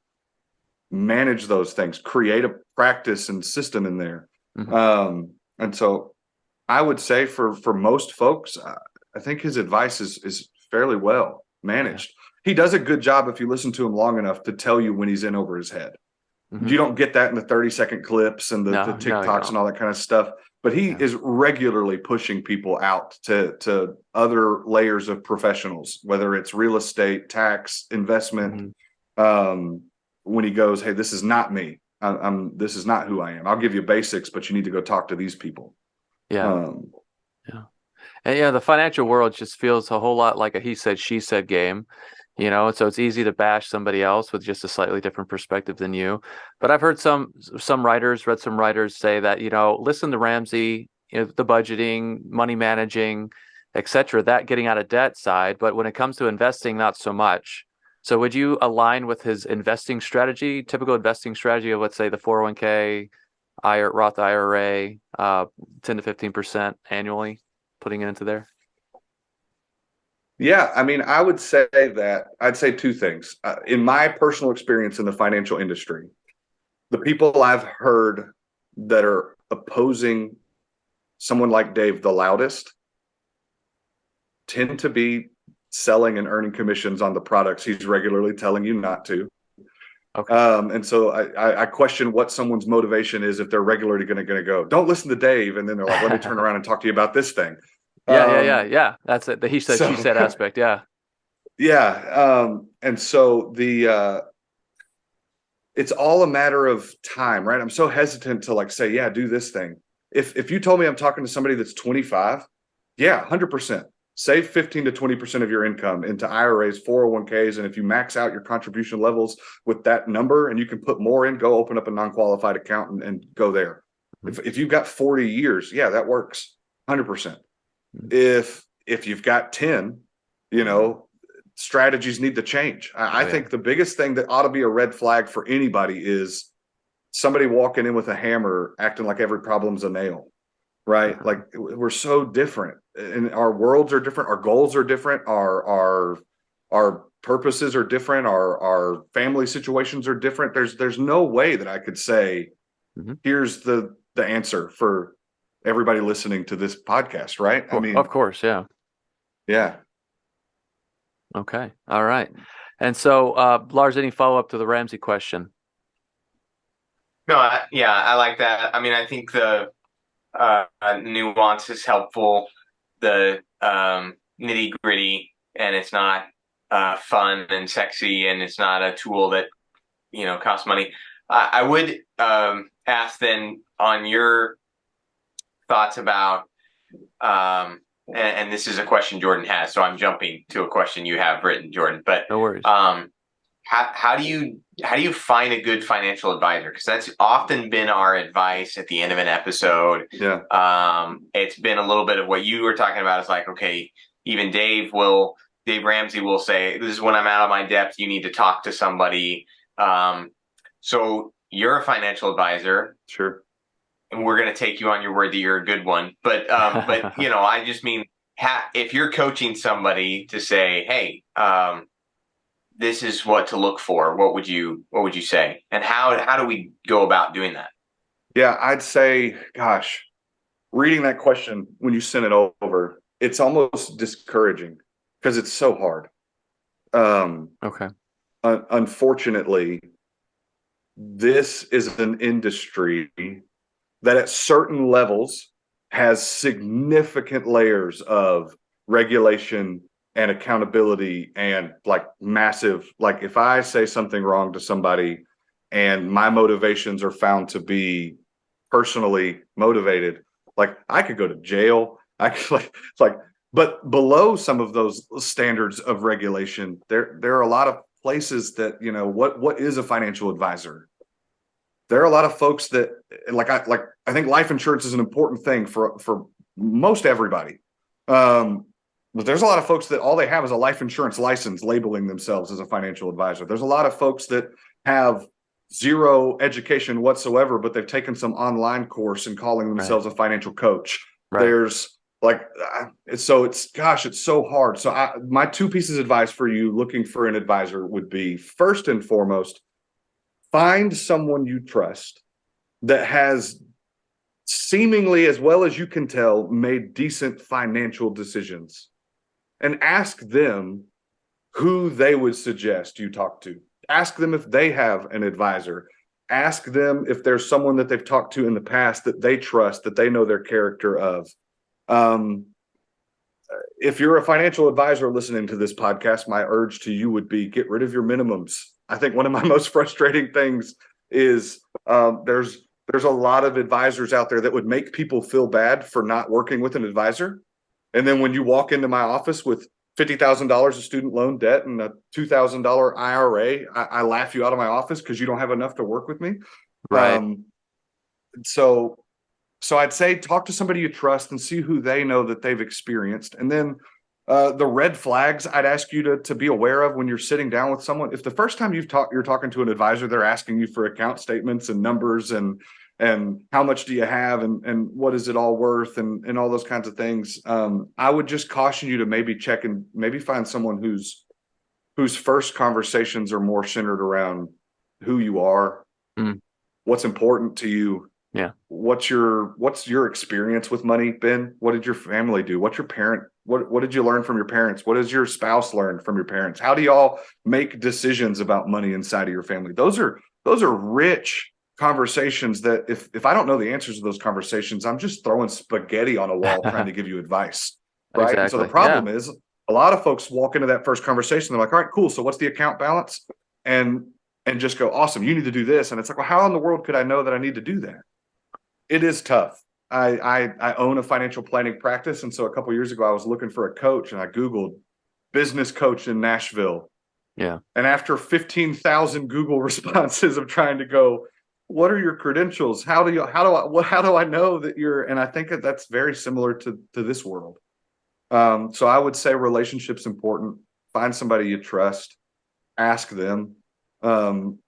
manage those things, create a practice and system in there. Mm-hmm. And so I would say for most folks, I think his advice is fairly well managed. Yeah. He does a good job, if you listen to him long enough, to tell you when he's in over his head. Mm-hmm. You don't get that in the 30-second clips and the TikToks and all that kind of stuff. But he is regularly pushing people out to other layers of professionals, whether it's real estate, tax, investment. Mm-hmm. When he goes, hey, this is not me. This is not who I am. I'll give you basics, but you need to go talk to these people. Yeah. And the financial world just feels a whole lot like a he said, she said game. So it's easy to bash somebody else with just a slightly different perspective than you. But I've heard read some writers say that, listen to Ramsey, the budgeting, money managing, etc., that getting out of debt side. But when it comes to investing, not so much. So would you align with his investing strategy, typical investing strategy of, let's say, the 401k, Roth IRA, 10 to 15% annually, putting it into there? Yeah, I mean, I'd say two things. In my personal experience in the financial industry, the people I've heard that are opposing someone like Dave the loudest tend to be selling and earning commissions on the products he's regularly telling you not to. Okay. And so I question what someone's motivation is if they're regularly going to go, don't listen to Dave. And then they're like, let me turn around and talk to you about this thing. Yeah. That's it. The he said, she said aspect. Yeah. Yeah. And so it's all a matter of time, right? I'm so hesitant to say, yeah, do this thing. If you told me I'm talking to somebody that's 25, yeah, 100%. Save 15 to 20% of your income into IRAs, 401ks. And if you max out your contribution levels with that number and you can put more in, go open up a non-qualified account and go there. Mm-hmm. If you've got 40 years, yeah, that works 100%. Mm-hmm. If you've got 10, strategies need to change. I think the biggest thing that ought to be a red flag for anybody is somebody walking in with a hammer, acting like every problem's a nail. Right. Uh-huh. Like we're so different and our worlds are different. Our goals are different. Our purposes are different. Our family situations are different. There's no way that I could say, mm-hmm. here's the answer for everybody listening to this podcast. Right. I mean, of course. Yeah. Yeah. Okay. All right. And so, Lars, any follow up to the Ramsey question? No. I like that. I mean, I think the nuance is helpful, the nitty gritty, and it's not fun and sexy, and it's not a tool that costs money. I would ask then on your thoughts about and this is a question Jordan has, so I'm jumping to a question you have written, Jordan, but no worries. How do you find a good financial advisor? Because that's often been our advice at the end of an episode. Yeah. It's been a little bit of what you were talking about. It's like, okay, even Dave Ramsey will say, this is when I'm out of my depth. You need to talk to somebody. So you're a financial advisor. Sure. And we're going to take you on your word that you're a good one. But I just mean, if you're coaching somebody to say, hey, this is what to look for, what would you say? And how do we go about doing that? Yeah, I'd say, gosh, reading that question when you send it over, it's almost discouraging because it's so hard. Okay. Unfortunately, this is an industry that at certain levels has significant layers of regulation and accountability and massive, if I say something wrong to somebody and my motivations are found to be personally motivated, I could go to jail. I could but below some of those standards of regulation, there are a lot of places that, what is a financial advisor? There are a lot of folks that I think life insurance is an important thing for most everybody. But there's a lot of folks that all they have is a life insurance license labeling themselves as a financial advisor. There's a lot of folks that have zero education whatsoever, but they've taken some online course and calling themselves a financial coach. Right. There's it's so hard. So my two pieces of advice for you looking for an advisor would be, first and foremost, find someone you trust that has seemingly, as well as you can tell, made decent financial decisions, and ask them who they would suggest you talk to. Ask them if they have an advisor. Ask them if there's someone that they've talked to in the past that they trust, that they know their character of. If you're a financial advisor listening to this podcast, my urge to you would be, get rid of your minimums. I think one of my most frustrating things is there's a lot of advisors out there that would make people feel bad for not working with an advisor. And then when you walk into my office with $50,000 of student loan debt and a $2,000 IRA, I laugh you out of my office because you don't have enough to work with me. Right. So So I'd say talk to somebody you trust and see who they know that they've experienced. And then the red flags I'd ask you to be aware of when you're sitting down with someone. If the first time you're talking to an advisor, they're asking you for account statements and numbers and how much do you have and what is it all worth and all those kinds of things. I would just caution you to maybe check and maybe find someone whose first conversations are more centered around who you are, what's important to you. Yeah. What's your experience with money, Ben? What did your family do? What's your parent? What did you learn from your parents? What does your spouse learn from your parents? How do y'all make decisions about money inside of your family? Those are rich conversations that if I don't know the answers to those conversations, I'm just throwing spaghetti on a wall trying to give you advice. Right. Exactly. And so the problem is a lot of folks walk into that first conversation. They're like, all right, cool. So what's the account balance? And just go, awesome. You need to do this. And it's like, well, how in the world could I know that I need to do that? It is tough. I own a financial planning practice. And so a couple of years ago, I was looking for a coach and I Googled business coach in Nashville. Yeah. And after 15,000 Google responses of trying to go, what are your credentials? How do I know that you're, and I think that's very similar to this world. So I would say relationship's important. Find somebody you trust, ask them, and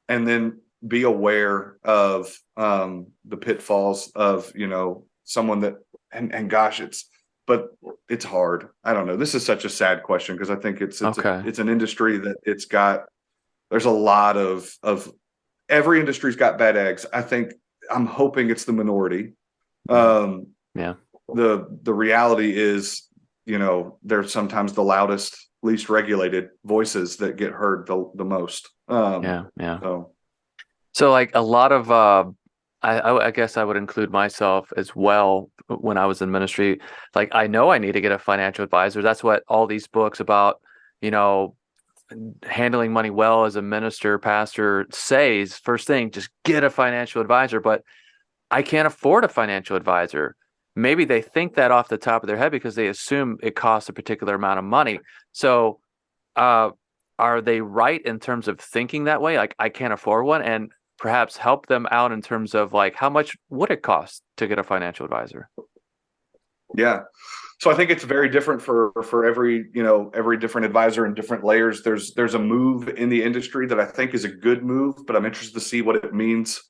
then be aware of the pitfalls of, someone that, and gosh, but it's hard. I don't know. This is such a sad question because I think it's an industry that there's a lot of every industry's got bad eggs. I'm hoping it's the minority. The reality is, they're sometimes the loudest, least regulated voices that get heard the most. So like a lot of, I guess I would include myself as well when I was in ministry. Like, I know I need to get a financial advisor. That's what all these books about, handling money well as a minister, pastor says. First thing, just get a financial advisor. But I can't afford a financial advisor. Maybe they think that off the top of their head because they assume it costs a particular amount of money. So are they right in terms of thinking that way? Like, I can't afford one, and perhaps help them out in terms of like, how much would it cost to get a financial advisor? Yeah. So I think it's very different for every different advisor and different layers. There's a move in the industry that I think is a good move, but I'm interested to see what it means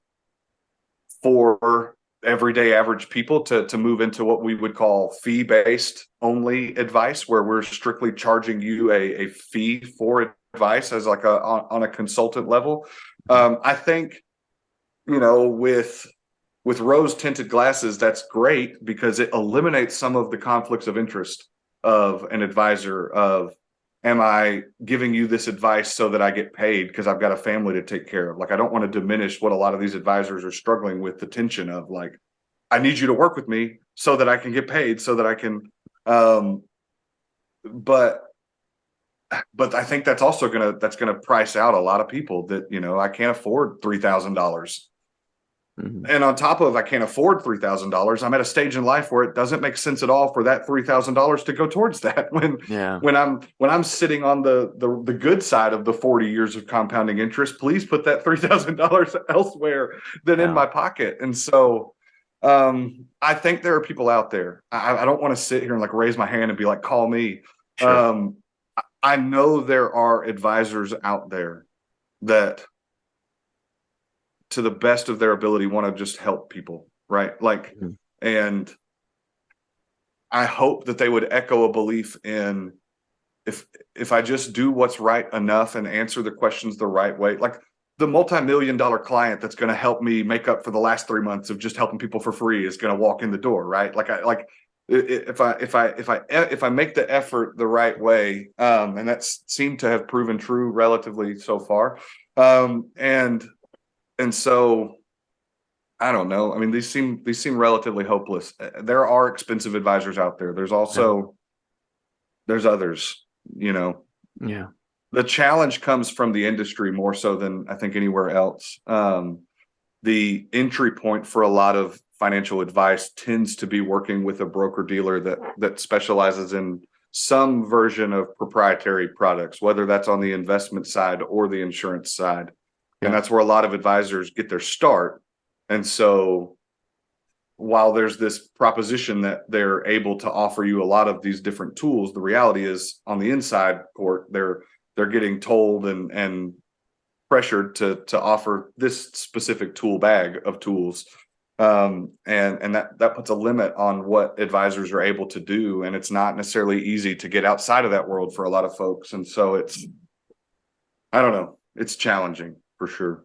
for everyday average people to move into what we would call fee-based only advice, where we're strictly charging you a fee for advice as like on a consultant level. I think, with rose tinted glasses, that's great because it eliminates some of the conflicts of interest of an advisor of, am I giving you this advice so that I get paid because I've got a family to take care of? Like, I don't want to diminish what a lot of these advisors are struggling with, the tension of like, I need you to work with me so that I can get paid, so that I can, but I think that's also gonna price out a lot of people that, I can't afford $3,000. Mm-hmm. And on top of I can't afford $3,000, I'm at a stage in life where it doesn't make sense at all for that $3,000 to go towards that. When I'm sitting on the good side of the 40 years of compounding interest, please put that $3,000 elsewhere than in my pocket. And so I think there are people out there. I don't want to sit here and like raise my hand and be like, call me. Sure. I know there are advisors out there that, to the best of their ability, want to just help people, right? Like, and I hope that they would echo a belief in, if I just do what's right enough and answer the questions the right way, like the multi-million-dollar client that's going to help me make up for the last 3 months of just helping people for free is going to walk in the door, right? If I make the effort the right way, and that's seemed to have proven true relatively so far, and so I don't know. I mean, these seem relatively hopeless. There are expensive advisors out there. There's also there's others. Yeah. The challenge comes from the industry more so than I think anywhere else. The entry point for a lot of financial advice tends to be working with a broker dealer that specializes in some version of proprietary products, whether that's on the investment side or the insurance side. Yeah. And that's where a lot of advisors get their start. And so while there's this proposition that they're able to offer you a lot of these different tools, the reality is on the inside court, they're getting told and pressured to offer this specific tool bag of tools. And that puts a limit on what advisors are able to do. And it's not necessarily easy to get outside of that world for a lot of folks. And so I don't know, it's challenging for sure.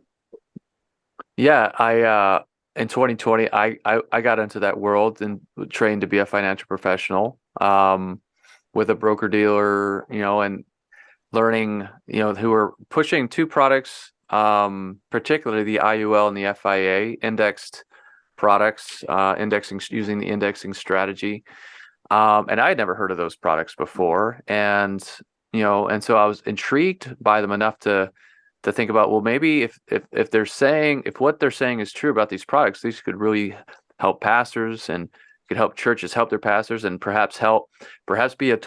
Yeah, I in 2020, I got into that world and trained to be a financial professional, with a broker dealer, and learning, who were pushing two products, particularly the IUL and the FIA indexed products, using the indexing strategy. And I had never heard of those products before. And so I was intrigued by them enough to think about, well, maybe if what they're saying is true about these products, these could really help pastors and could help churches help their pastors, and perhaps be a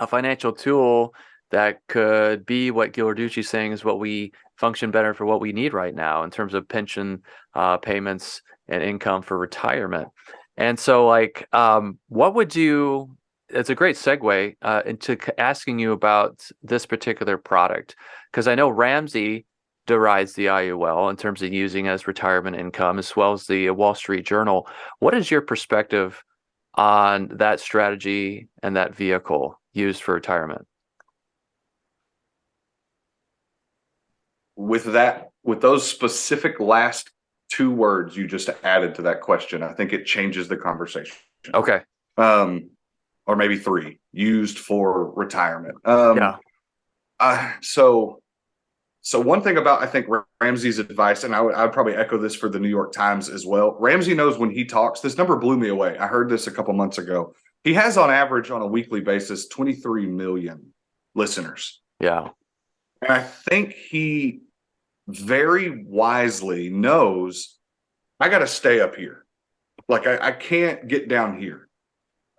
financial tool that could be what Ghilarducci's saying is what we function better for what we need right now in terms of pension payments and income for retirement. And so what would you, it's a great segue into asking you about this particular product, because I know Ramsey derides the IUL in terms of using as retirement income, as well as the Wall Street Journal. What is your perspective on that strategy and that vehicle used for retirement? With those specific last two words you just added to that question, I think it changes the conversation. Okay. Or maybe three, used for retirement. Yeah. So one thing about, I think, Ramsey's advice, and I would probably echo this for the New York Times as well. Ramsey knows when he talks. This number blew me away. I heard this a couple months ago. He has on average on a weekly basis 23 million listeners. Yeah. And I think he very wisely knows I got to stay up here. Like I can't get down here.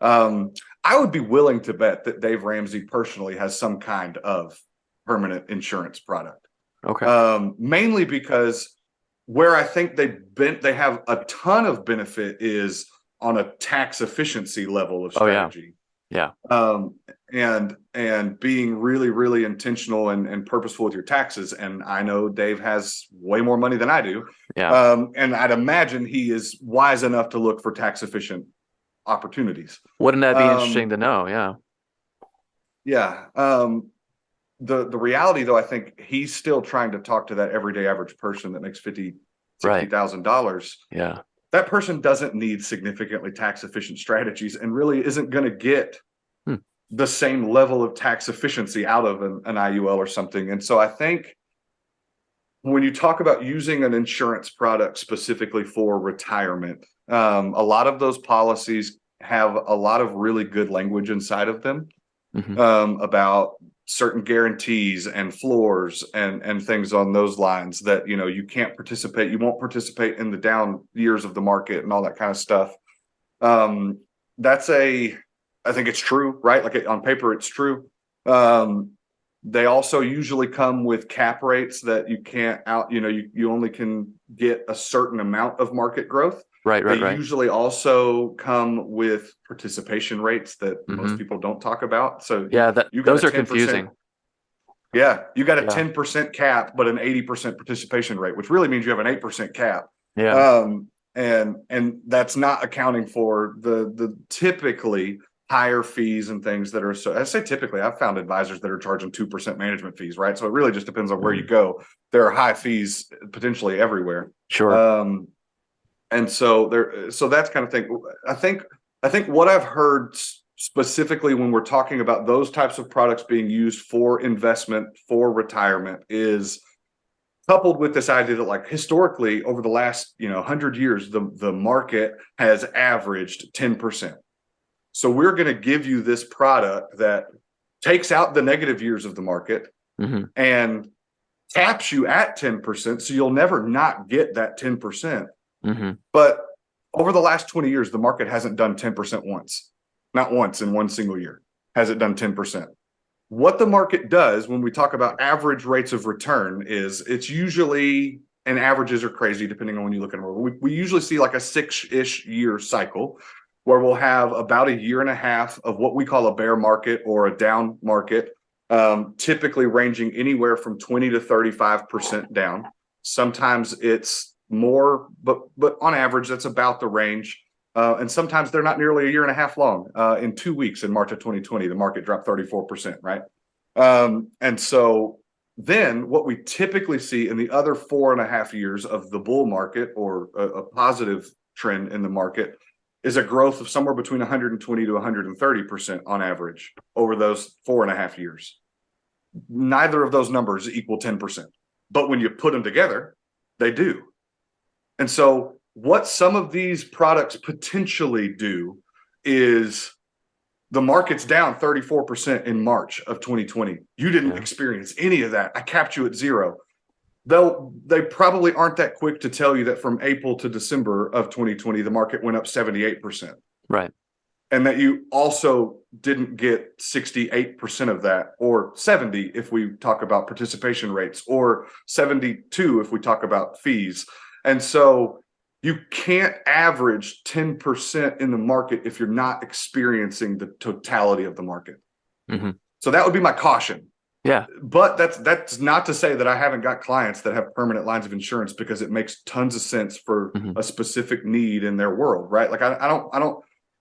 I would be willing to bet that Dave Ramsey personally has some kind of permanent insurance product. Okay. Mainly because where I think they have a ton of benefit is on a tax efficiency level of strategy. Yeah. And being really, really intentional and purposeful with your taxes. And I know Dave has way more money than I do. Yeah. And I'd imagine he is wise enough to look for tax efficient opportunities. Wouldn't that be interesting to know? Yeah. Yeah. The reality, though, I think he's still trying to talk to that everyday average person that makes $60,000. Yeah. That person doesn't need significantly tax efficient strategies and really isn't going to get the same level of tax efficiency out of an IUL or something. And so I think when you talk about using an insurance product specifically for retirement, a lot of those policies have a lot of really good language inside of them about certain guarantees and floors and things on those lines that, you can't participate. You won't participate in the down years of the market and all that kind of stuff. I think it's true, right? Like on paper, it's true. They also usually come with cap rates that you can't you only can get a certain amount of market growth. Right. They usually also come with participation rates that most people don't talk about. So yeah, those are confusing. Yeah, you got a 10% cap, but an 80% participation rate, which really means you have an 8% cap. Yeah. And that's not accounting for the typically higher fees and things that are, so I say typically, I've found advisors that are charging 2% management fees, right? So it really just depends on where you go. There are high fees potentially everywhere. Sure. And so that's kind of thing. I think what I've heard specifically when we're talking about those types of products being used for investment for retirement is coupled with this idea that, like, historically over the last 100 years, the market has averaged 10%. So we're going to give you this product that takes out the negative years of the market and caps you at 10%. So you'll never not get that 10%. But over the last 20 years, the market hasn't done 10% once. Not once in one single year has it done 10%. What the market does when we talk about average rates of return is it's usually and averages are crazy depending on when you look at them. We usually see like a 6-ish year cycle where we'll have about a year and a half of what we call a bear market or a down market, typically ranging anywhere from 20 to 35% down. Sometimes it's more, but on average, that's about the range. And sometimes they're not nearly a year and a half long. In 2 weeks in March of 2020, the market dropped 34%, right? And so then what we typically see in the other 4.5 years of the bull market or a positive trend in the market is a growth of somewhere between 120 to 130% on average over those 4.5 years. Neither of those numbers equal 10%, but when you put them together, they do. And so what some of these products potentially do is the market's down 34% in March of 2020. You didn't experience any of that. I capped you at zero. They probably aren't that quick to tell you that from April to December of 2020, the market went up 78%. Right. And that you also didn't get 68% of that, or 70 if we talk about participation rates, or 72 if we talk about fees. And so you can't average 10% in the market if you're not experiencing the totality of the market. Mm-hmm. So that would be my caution. Yeah. But that's not to say that I haven't got clients that have permanent lines of insurance, because it makes tons of sense for a specific need in their world, right? Like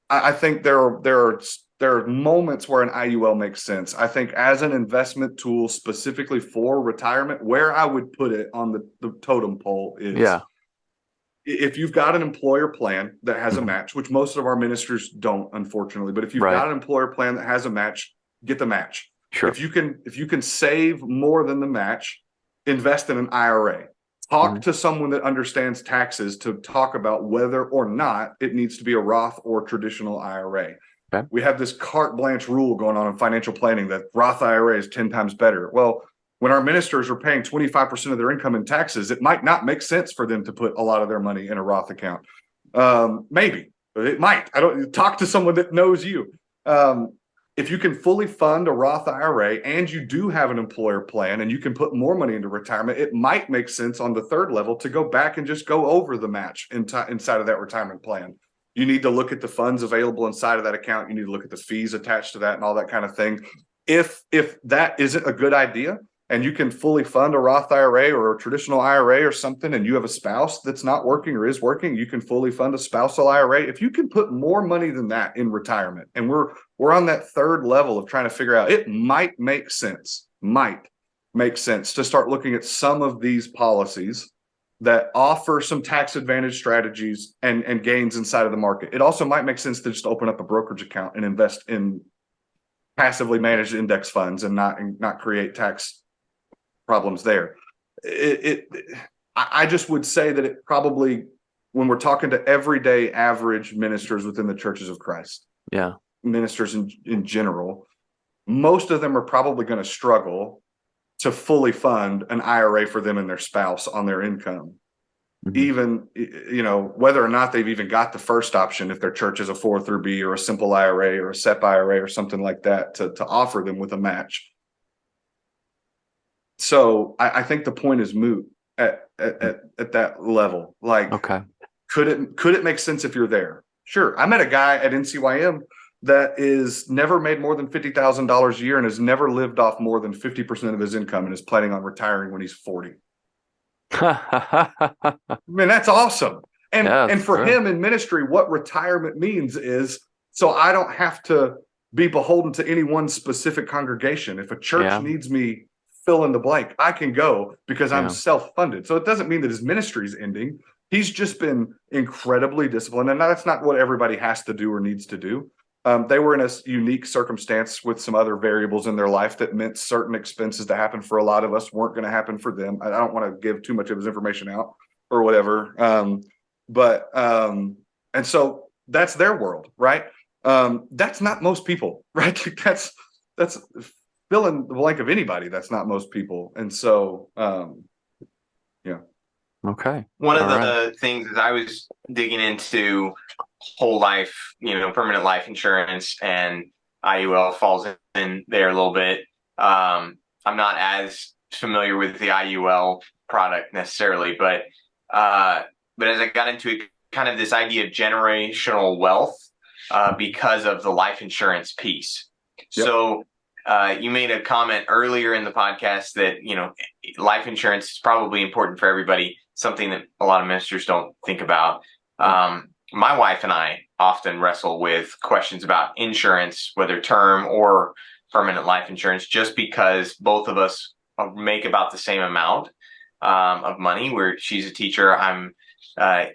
I think there are moments where an IUL makes sense. I think as an investment tool specifically for retirement, where I would put it on the totem pole is if you've got an employer plan that has a match, which most of our ministers don't, unfortunately, but if you've got an employer plan that has a match, get the match. Sure. If you can save more than the match, invest in an IRA. Talk to someone that understands taxes to talk about whether or not it needs to be a Roth or traditional IRA. Okay. We have this carte blanche rule going on in financial planning that Roth IRA is 10 times better. Well, when our ministers are paying 25% of their income in taxes, it might not make sense for them to put a lot of their money in a Roth account. Maybe, but it might. Talk to someone that knows you. If you can fully fund a Roth IRA and you do have an employer plan and you can put more money into retirement, it might make sense on the third level to go back and just go over the match inside of that retirement plan. You need to look at the funds available inside of that account. You need to look at the fees attached to that and all that kind of thing. If that isn't a good idea, and you can fully fund a Roth IRA or a traditional IRA or something, and you have a spouse that's not working or is working, you can fully fund a spousal IRA. If you can put more money than that in retirement, and we're on that third level of trying to figure out, it might make sense to start looking at some of these policies that offer some tax advantage strategies and gains inside of the market. It also might make sense to just open up a brokerage account and invest in passively managed index funds and not create tax problems there. I just would say that it probably, when we're talking to everyday average ministers within the churches of Christ, ministers in general, most of them are probably going to struggle to fully fund an IRA for them and their spouse on their income. Even, whether or not they've even got the first option, if their church is a 403B or a simple IRA or a SEP IRA or something like that to offer them with a match. So I think the point is moot at that level. Like, could it make sense if you're there? Sure. I met a guy at NCYM that is never made more than $50,000 a year and has never lived off more than 50% of his income and is planning on retiring when he's 40. I mean, that's awesome. And for him in ministry, what retirement means is, so I don't have to be beholden to any one specific congregation. If a church needs me, fill in the blank, I can go because I'm self-funded. So it doesn't mean that his ministry is ending. He's just been incredibly disciplined. And that's not what everybody has to do or needs to do. They were in a unique circumstance with some other variables in their life that meant certain expenses that happened for a lot of us weren't going to happen for them. I don't want to give too much of his information out or whatever. And so that's their world, right? That's not most people, right? That's fill in the blank of anybody. That's not most people. And so, Okay. One of the things is I was digging into whole life, permanent life insurance, and IUL falls in there a little bit. I'm not as familiar with the IUL product necessarily, but as I got into it, kind of this idea of generational wealth because of the life insurance piece. Yep. So you made a comment earlier in the podcast that, life insurance is probably important for everybody, something that a lot of ministers don't think about. My wife and I often wrestle with questions about insurance, whether term or permanent life insurance, just because both of us make about the same amount of money. Where she's a teacher, I'm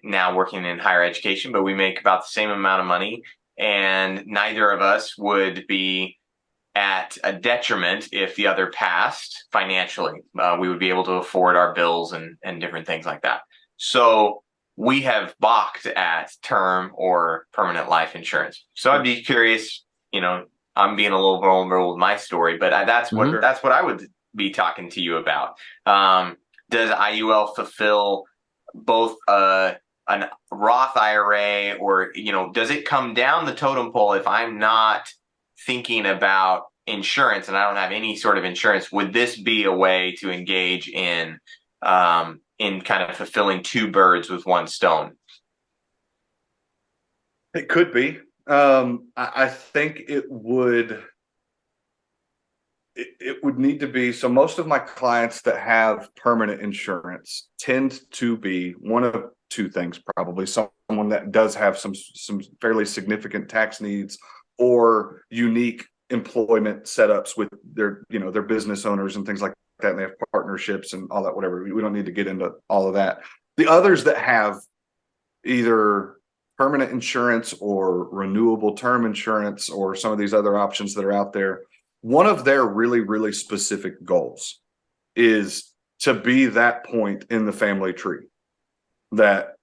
now working in higher education, but we make about the same amount of money, and neither of us would be at a detriment if the other passed financially. We would be able to afford our bills and different things like that. So we have balked at term or permanent life insurance. So I'd be curious, I'm being a little vulnerable with my story, but that's what I would be talking to you about. Does IUL fulfill both an Roth IRA, or does it come down the totem pole if I'm not thinking about insurance and I don't have any sort of insurance? Would this be a way to engage in kind of fulfilling two birds with one stone? It could be. I think it would need to be. So most of my clients that have permanent insurance tend to be one of two things, probably someone that does have some fairly significant tax needs or unique employment setups with their business owners and things like that, and they have partnerships and all that, whatever. We don't need to get into all of that. The others that have either permanent insurance or renewable term insurance or some of these other options that are out there, one of their really, really specific goals is to be that point in the family tree that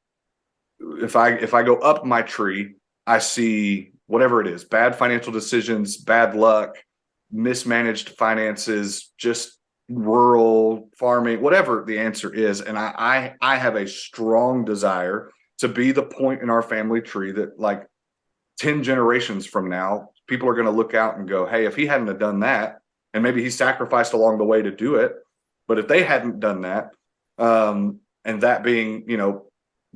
if I go up my tree, I see whatever it is, bad financial decisions, bad luck, mismanaged finances, just rural farming, whatever the answer is. And I have a strong desire to be the point in our family tree that, like, 10 generations from now, people are going to look out and go, hey, if he hadn't have done that, and maybe he sacrificed along the way to do it, but if they hadn't done that, and that being,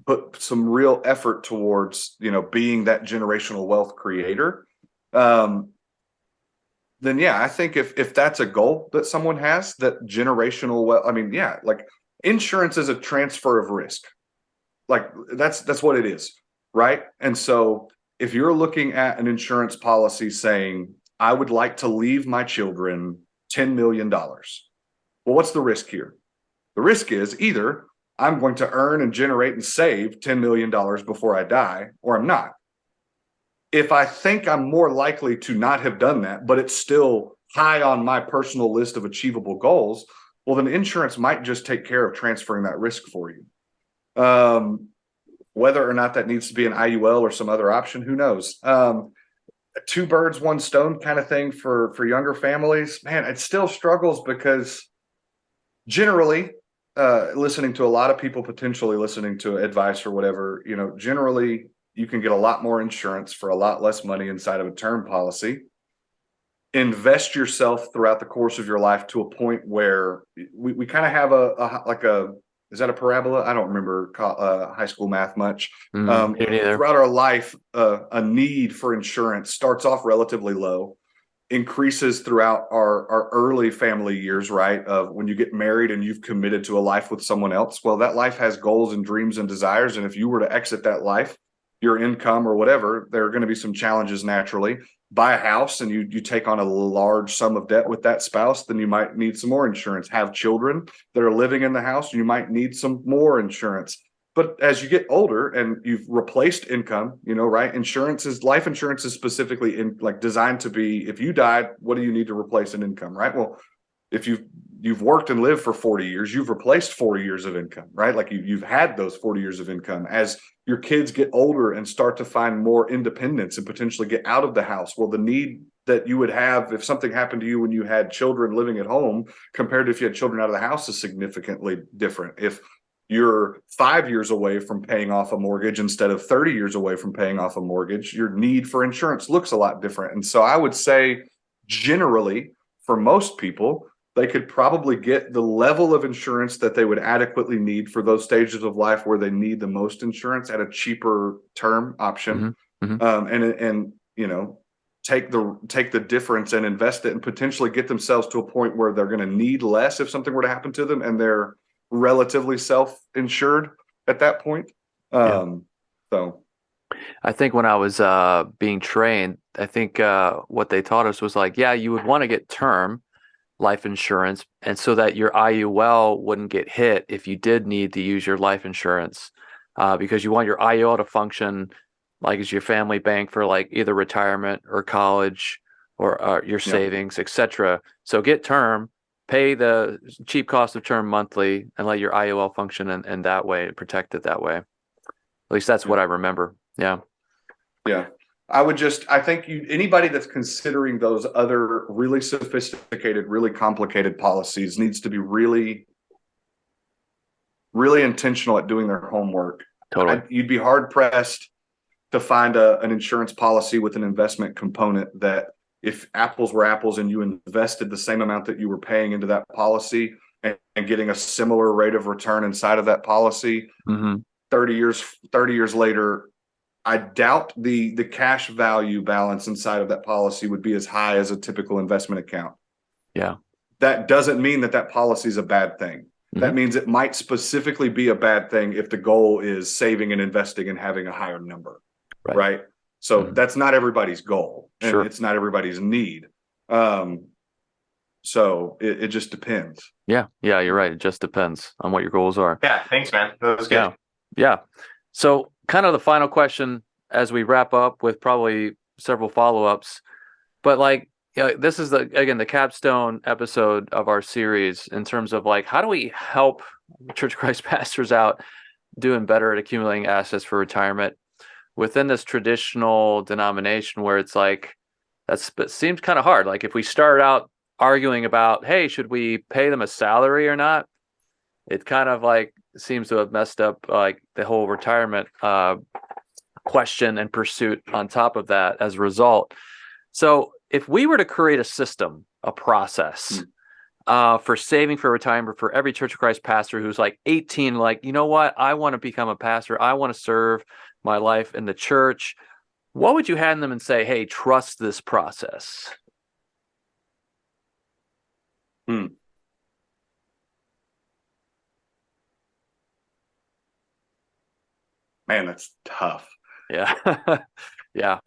put some real effort towards, being that generational wealth creator, then yeah, I think if that's a goal that someone has, that generational wealth, like insurance is a transfer of risk. Like that's what it is, right? And so if you're looking at an insurance policy saying, I would like to leave my children $10 million, well, what's the risk here? The risk is either I'm going to earn and generate and save $10 million before I die, or I'm not. If I think I'm more likely to not have done that, but it's still high on my personal list of achievable goals, well, then insurance might just take care of transferring that risk for you. Whether or not that needs to be an IUL or some other option, who knows? Two birds, one stone kind of thing for younger families, man, it still struggles because generally, listening to a lot of people potentially listening to advice or whatever, generally you can get a lot more insurance for a lot less money inside of a term policy. Invest yourself throughout the course of your life to a point where we kind of have a is that a parabola? I don't remember high school math much. Throughout our life, a need for insurance starts off relatively low, increases throughout our early family years, right? Of when you get married and you've committed to a life with someone else. Well, that life has goals and dreams and desires. And if you were to exit that life, your income or whatever, there are going to be some challenges naturally. Buy a house and you take on a large sum of debt with that spouse, then you might need some more insurance. Have children that are living in the house, you might need some more insurance. But as you get older and you've replaced income, right? Life insurance is specifically designed to be, if you died, what do you need to replace an income, right? Well, if you've worked and lived for 40 years, you've replaced 40 years of income, right? Like you've had those 40 years of income. As your kids get older and start to find more independence and potentially get out of the house, well, the need that you would have if something happened to you when you had children living at home compared to if you had children out of the house is significantly different. If you're 5 years away from paying off a mortgage instead of 30 years away from paying off a mortgage, your need for insurance looks a lot different. And so I would say generally for most people, they could probably get the level of insurance that they would adequately need for those stages of life where they need the most insurance at a cheaper term option. And you know, take the difference and invest it and potentially get themselves to a point where they're going to need less if something were to happen to them, and they're relatively self-insured at that point. So I think when I was being trained, I think what they taught us was like, yeah, you would want to get term life insurance, and so that your IUL wouldn't get hit if you did need to use your life insurance, because you want your IUL to function like as your family bank for like either retirement or college or your savings, etc. So get term, pay the cheap cost of term monthly, and let your IUL function in that way, protect it that way. At least that's what I remember. Yeah. I think anybody that's considering those other really sophisticated, really complicated policies needs to be really, really intentional at doing their homework. Totally. You'd be hard pressed to find an insurance policy with an investment component that, if apples were apples and you invested the same amount that you were paying into that policy and getting a similar rate of return inside of that policy, 30 years later, I doubt the cash value balance inside of that policy would be as high as a typical investment account. Yeah. That doesn't mean that policy is a bad thing. That means it might specifically be a bad thing if the goal is saving and investing and having a higher number. Right. So that's not everybody's goal, and it's not everybody's need. So it just depends. Yeah, you're right. It just depends on what your goals are. Yeah, thanks, man. That was good. Yeah. So kind of the final question as we wrap up, with probably several follow-ups, but like, this is the capstone episode of our series in terms of like, how do we help Church of Christ pastors out doing better at accumulating assets for retirement within this traditional denomination where it's like, it seems kind of hard. Like if we start out arguing about, hey, should we pay them a salary or not? It kind of like seems to have messed up like the whole retirement question and pursuit on top of that as a result. So if we were to create a system, a process for saving for retirement for every Church of Christ pastor who's like 18, like, you know what, I want to become a pastor, I want to serve my life in the church, what would you hand them and say, hey, trust this process? Man, that's tough. Yeah. Yeah.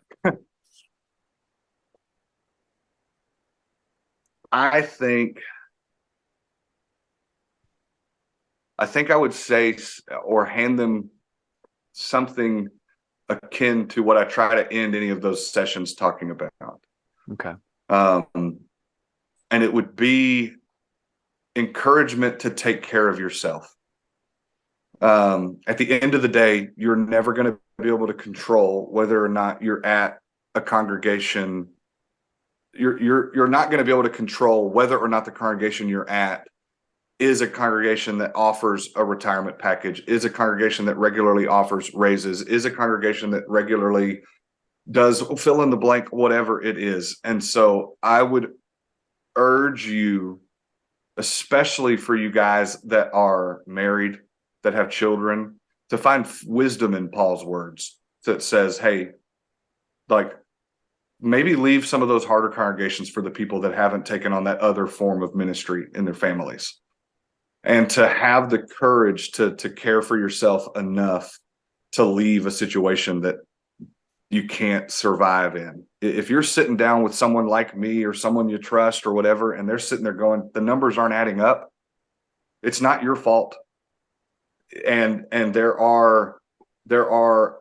I think I would say, or hand them something akin to what I try to end any of those sessions talking about. Okay. And it would be encouragement to take care of yourself. At the end of the day, you're never going to be able to control whether or not you're at a congregation. You're not going to be able to control whether or not the congregation you're at is a congregation that offers a retirement package, is a congregation that regularly offers raises, is a congregation that regularly does fill in the blank, whatever it is. And so I would urge you, especially for you guys that are married, that have children, to find wisdom in Paul's words that says, hey, like, maybe leave some of those harder congregations for the people that haven't taken on that other form of ministry in their families. And to have the courage to care for yourself enough to leave a situation that you can't survive in. If you're sitting down with someone like me or someone you trust or whatever, and they're sitting there going, the numbers aren't adding up, it's not your fault. And there are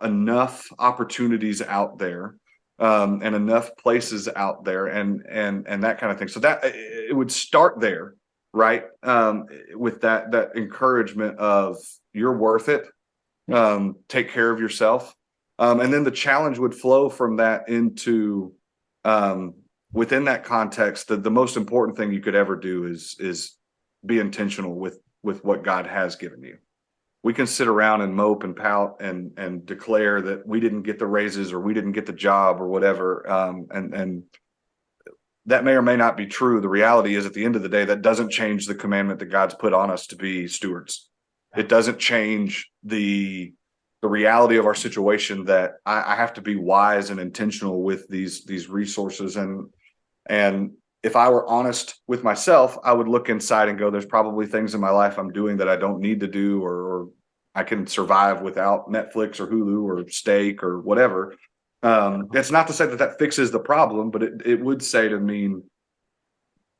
enough opportunities out there, and enough places out there, and that kind of thing. So that it would start there, right? With that encouragement of you're worth it. Take care of yourself. And then the challenge would flow from that into, within that context, the most important thing you could ever do is be intentional with what God has given you. We can sit around and mope and pout and declare that we didn't get the raises or we didn't get the job or whatever. And that may or may not be true. The reality is, at the end of the day, that doesn't change the commandment that God's put on us to be stewards. It doesn't change the reality of our situation, that I have to be wise and intentional with these resources. And if I were honest with myself, I would look inside and go, there's probably things in my life I'm doing that I don't need to do, or I can survive without Netflix or Hulu or steak or whatever. It's not to say that that fixes the problem, but it would say to mean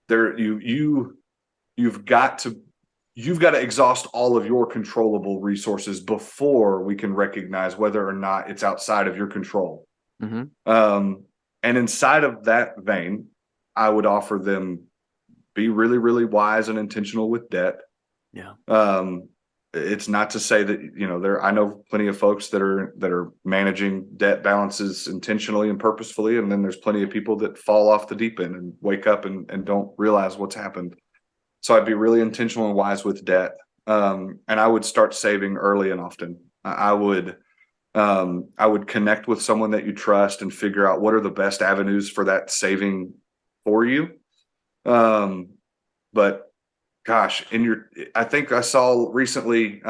you've got to exhaust all of your controllable resources before we can recognize whether or not it's outside of your control. And inside of that vein, I would offer them, be really, really wise and intentional with debt. Yeah. It's not to say that, I know plenty of folks that are managing debt balances intentionally and purposefully. And then there's plenty of people that fall off the deep end and wake up and don't realize what's happened. So I'd be really intentional and wise with debt. And I would start saving early and often. I would connect with someone that you trust and figure out what are the best avenues for that saving for you. But gosh, I think I saw recently,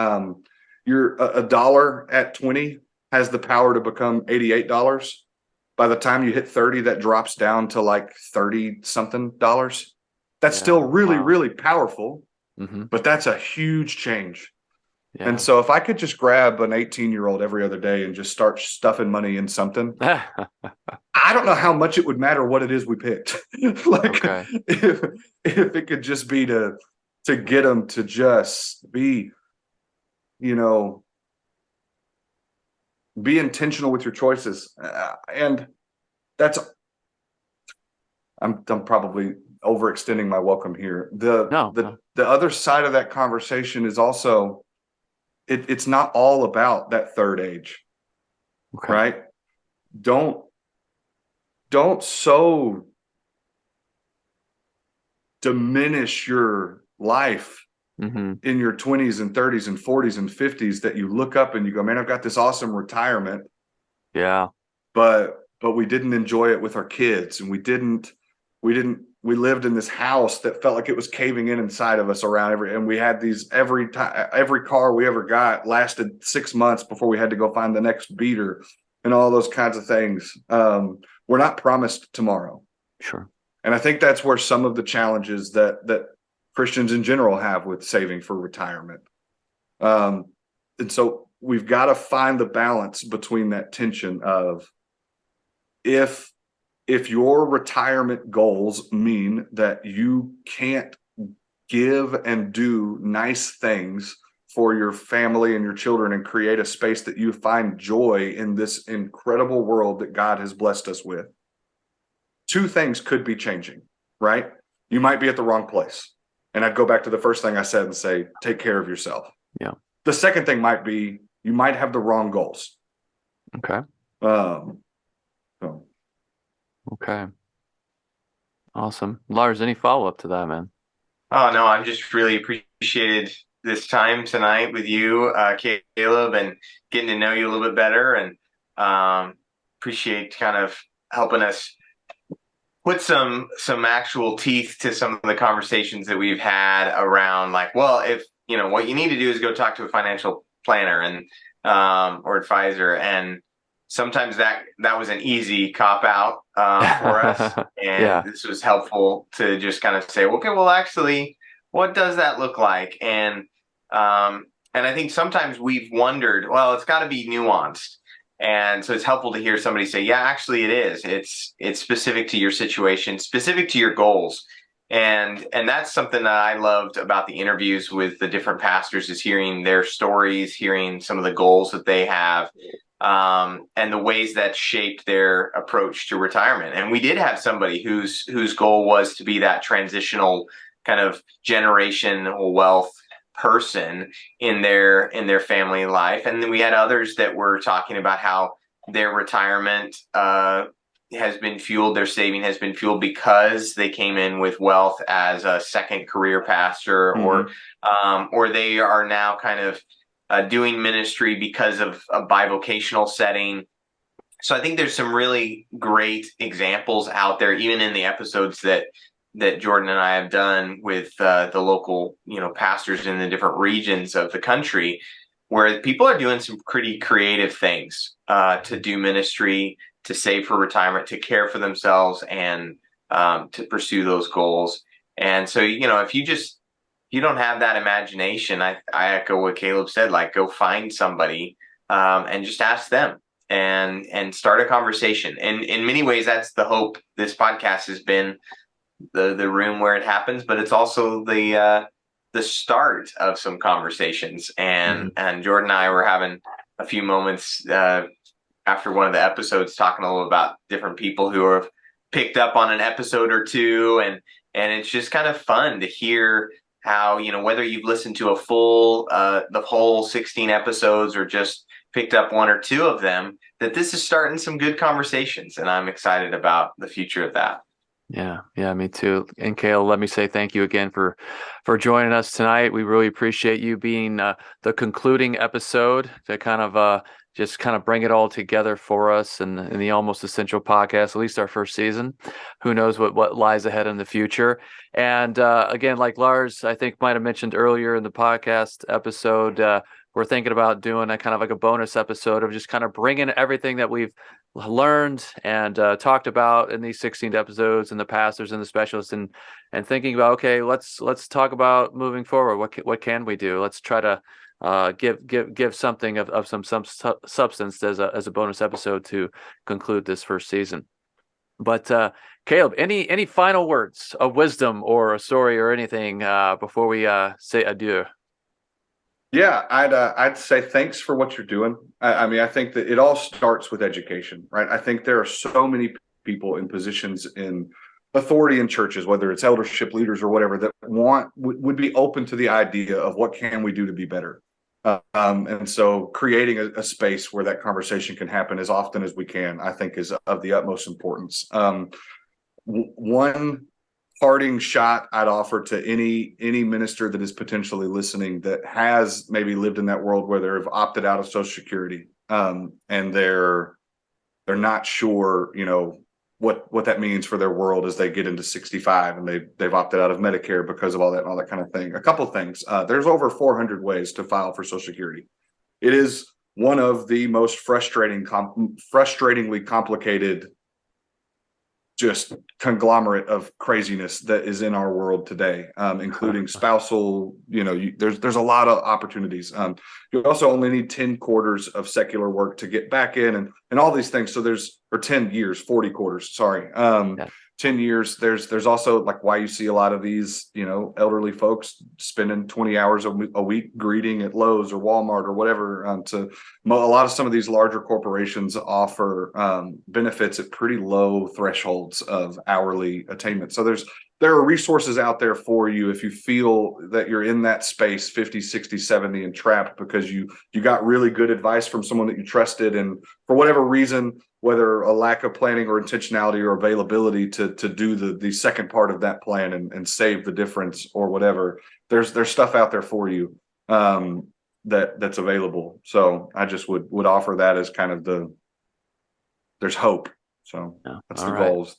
your a dollar at 20 has the power to become $88. By the time you hit 30, that drops down to like 30 something dollars. That's still really, really powerful, but that's a huge change. Yeah. And so if I could just grab an 18-year-old every other day and just start stuffing money in something, I don't know how much it would matter what it is we picked. If it could just be to get them to just be, be intentional with your choices. And I'm probably overextending my welcome here. The other side of that conversation is also, it's not all about that third age, right? Don't so diminish your life in your 20s and 30s and 40s and 50s that you look up and you go, man, I've got this awesome retirement. Yeah. But we didn't enjoy it with our kids, and we lived in this house that felt like it was caving in inside of us and we had every car we ever got lasted 6 months before we had to go find the next beater and all those kinds of things. We're not promised tomorrow. Sure. And I think that's where some of the challenges that Christians in general have with saving for retirement. And so we've got to find the balance between that tension of, if your retirement goals mean that you can't give and do nice things for your family and your children and create a space that you find joy in this incredible world that God has blessed us with, two things could be changing, right? You might be at the wrong place. And I'd go back to the first thing I said and say, take care of yourself. Yeah. The second thing might be, you might have the wrong goals. Okay. Okay. Awesome. Lars, any follow-up to that, man? Oh, no, I just really appreciated this time tonight with you, Caleb, and getting to know you a little bit better, and appreciate kind of helping us put some actual teeth to some of the conversations that we've had around, like, well, if, what you need to do is go talk to a financial planner and or advisor. And sometimes that was an easy cop out for us. And this was helpful to just kind of say, okay, well, actually, what does that look like? And I think sometimes we've wondered, well, it's got to be nuanced. And so it's helpful to hear somebody say, yeah, actually it is. It's specific to your situation, specific to your goals. And that's something that I loved about the interviews with the different pastors, is hearing their stories, hearing some of the goals that they have, and the ways that shaped their approach to retirement. And we did have somebody whose goal was to be that transitional kind of generational wealth person in their family life. And then we had others that were talking about how their retirement has been fueled, their saving has been fueled because they came in with wealth as a second career pastor, or they are now kind of doing ministry because of a bivocational setting. So I think there's some really great examples out there, even in the episodes that Jordan and I have done with the local, pastors in the different regions of the country, where people are doing some pretty creative things to do ministry, to save for retirement, to care for themselves, and to pursue those goals. And so, if you don't have that imagination, I echo what Caleb said, like go find somebody and just ask them and start a conversation. And in many ways, that's the hope. This podcast has been the room where it happens, but it's also the start of some conversations. And Jordan and I were having a few moments after one of the episodes talking a little about different people who have picked up on an episode or two, and it's just kind of fun to hear how, whether you've listened to the whole 16 episodes or just picked up one or two of them, that this is starting some good conversations, and I'm excited about the future of that. Yeah, me too. And Cale, let me say thank you again for joining us tonight. We really appreciate you being the concluding episode to kind of just kind of bring it all together for us in the Almost Essential podcast, at least our first season. Who knows what lies ahead in the future. And again, like Lars, I think might have mentioned earlier in the podcast episode, we're thinking about doing a kind of like a bonus episode of just kind of bringing everything that we've learned and talked about in these 16 episodes and the pastors and the specialists, and thinking about, okay, let's talk about moving forward. What can we do? Let's try to give something of some substance as a bonus episode to conclude this first season. But Caleb, any final words of wisdom or a story or anything before we say adieu? Yeah, I'd say thanks for what you're doing. I mean, I think that it all starts with education, right? I think there are so many people in positions in authority in churches, whether it's eldership leaders or whatever, that would be open to the idea of what can we do to be better. And so creating a space where that conversation can happen as often as we can, I think, is of the utmost importance. One parting shot I'd offer to any minister that is potentially listening that has maybe lived in that world where they've opted out of Social Security, and they're not sure, what that means for their world as they get into 65 and they've opted out of Medicare because of all that and all that kind of thing. A couple of things. There's over 400 ways to file for Social Security. It is one of the most frustratingly complicated just conglomerate of craziness that is in our world today, including spousal, there's a lot of opportunities. You also only need 10 quarters of secular work to get back in and all these things. So 10 years, 40 quarters, sorry. 10 years. There's also like why you see a lot of these, elderly folks spending 20 hours a week greeting at Lowe's or Walmart or whatever. Some of these larger corporations offer benefits at pretty low thresholds of hourly attainment. So there are resources out there for you if you feel that you're in that space 50, 60, 70 and trapped because you got really good advice from someone that you trusted, and for whatever reason, whether a lack of planning or intentionality or availability to do the second part of that plan and save the difference or whatever, there's stuff out there for you that's available. So I just would offer that as kind of there's hope. So that's the goals.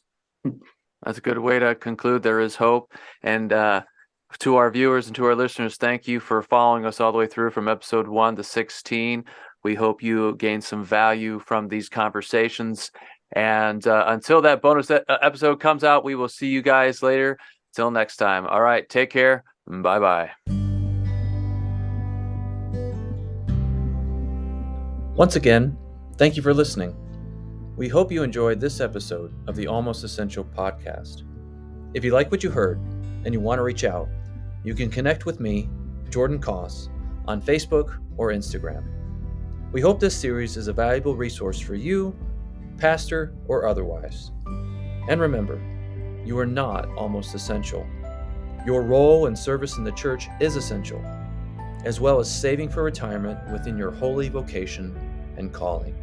That's a good way to conclude. There is hope. And to our viewers and to our listeners, thank you for following us all the way through from episode 1 to 16. We hope you gain some value from these conversations. And until that bonus episode comes out, we will see you guys later. Till next time. All right, take care. Bye-bye. Once again, thank you for listening. We hope you enjoyed this episode of the Almost Essential podcast. If you like what you heard and you want to reach out, you can connect with me, Jordan Koss, on Facebook or Instagram. We hope this series is a valuable resource for you, pastor or otherwise. And remember, you are not almost essential. Your role and service in the church is essential, as well as saving for retirement within your holy vocation and calling.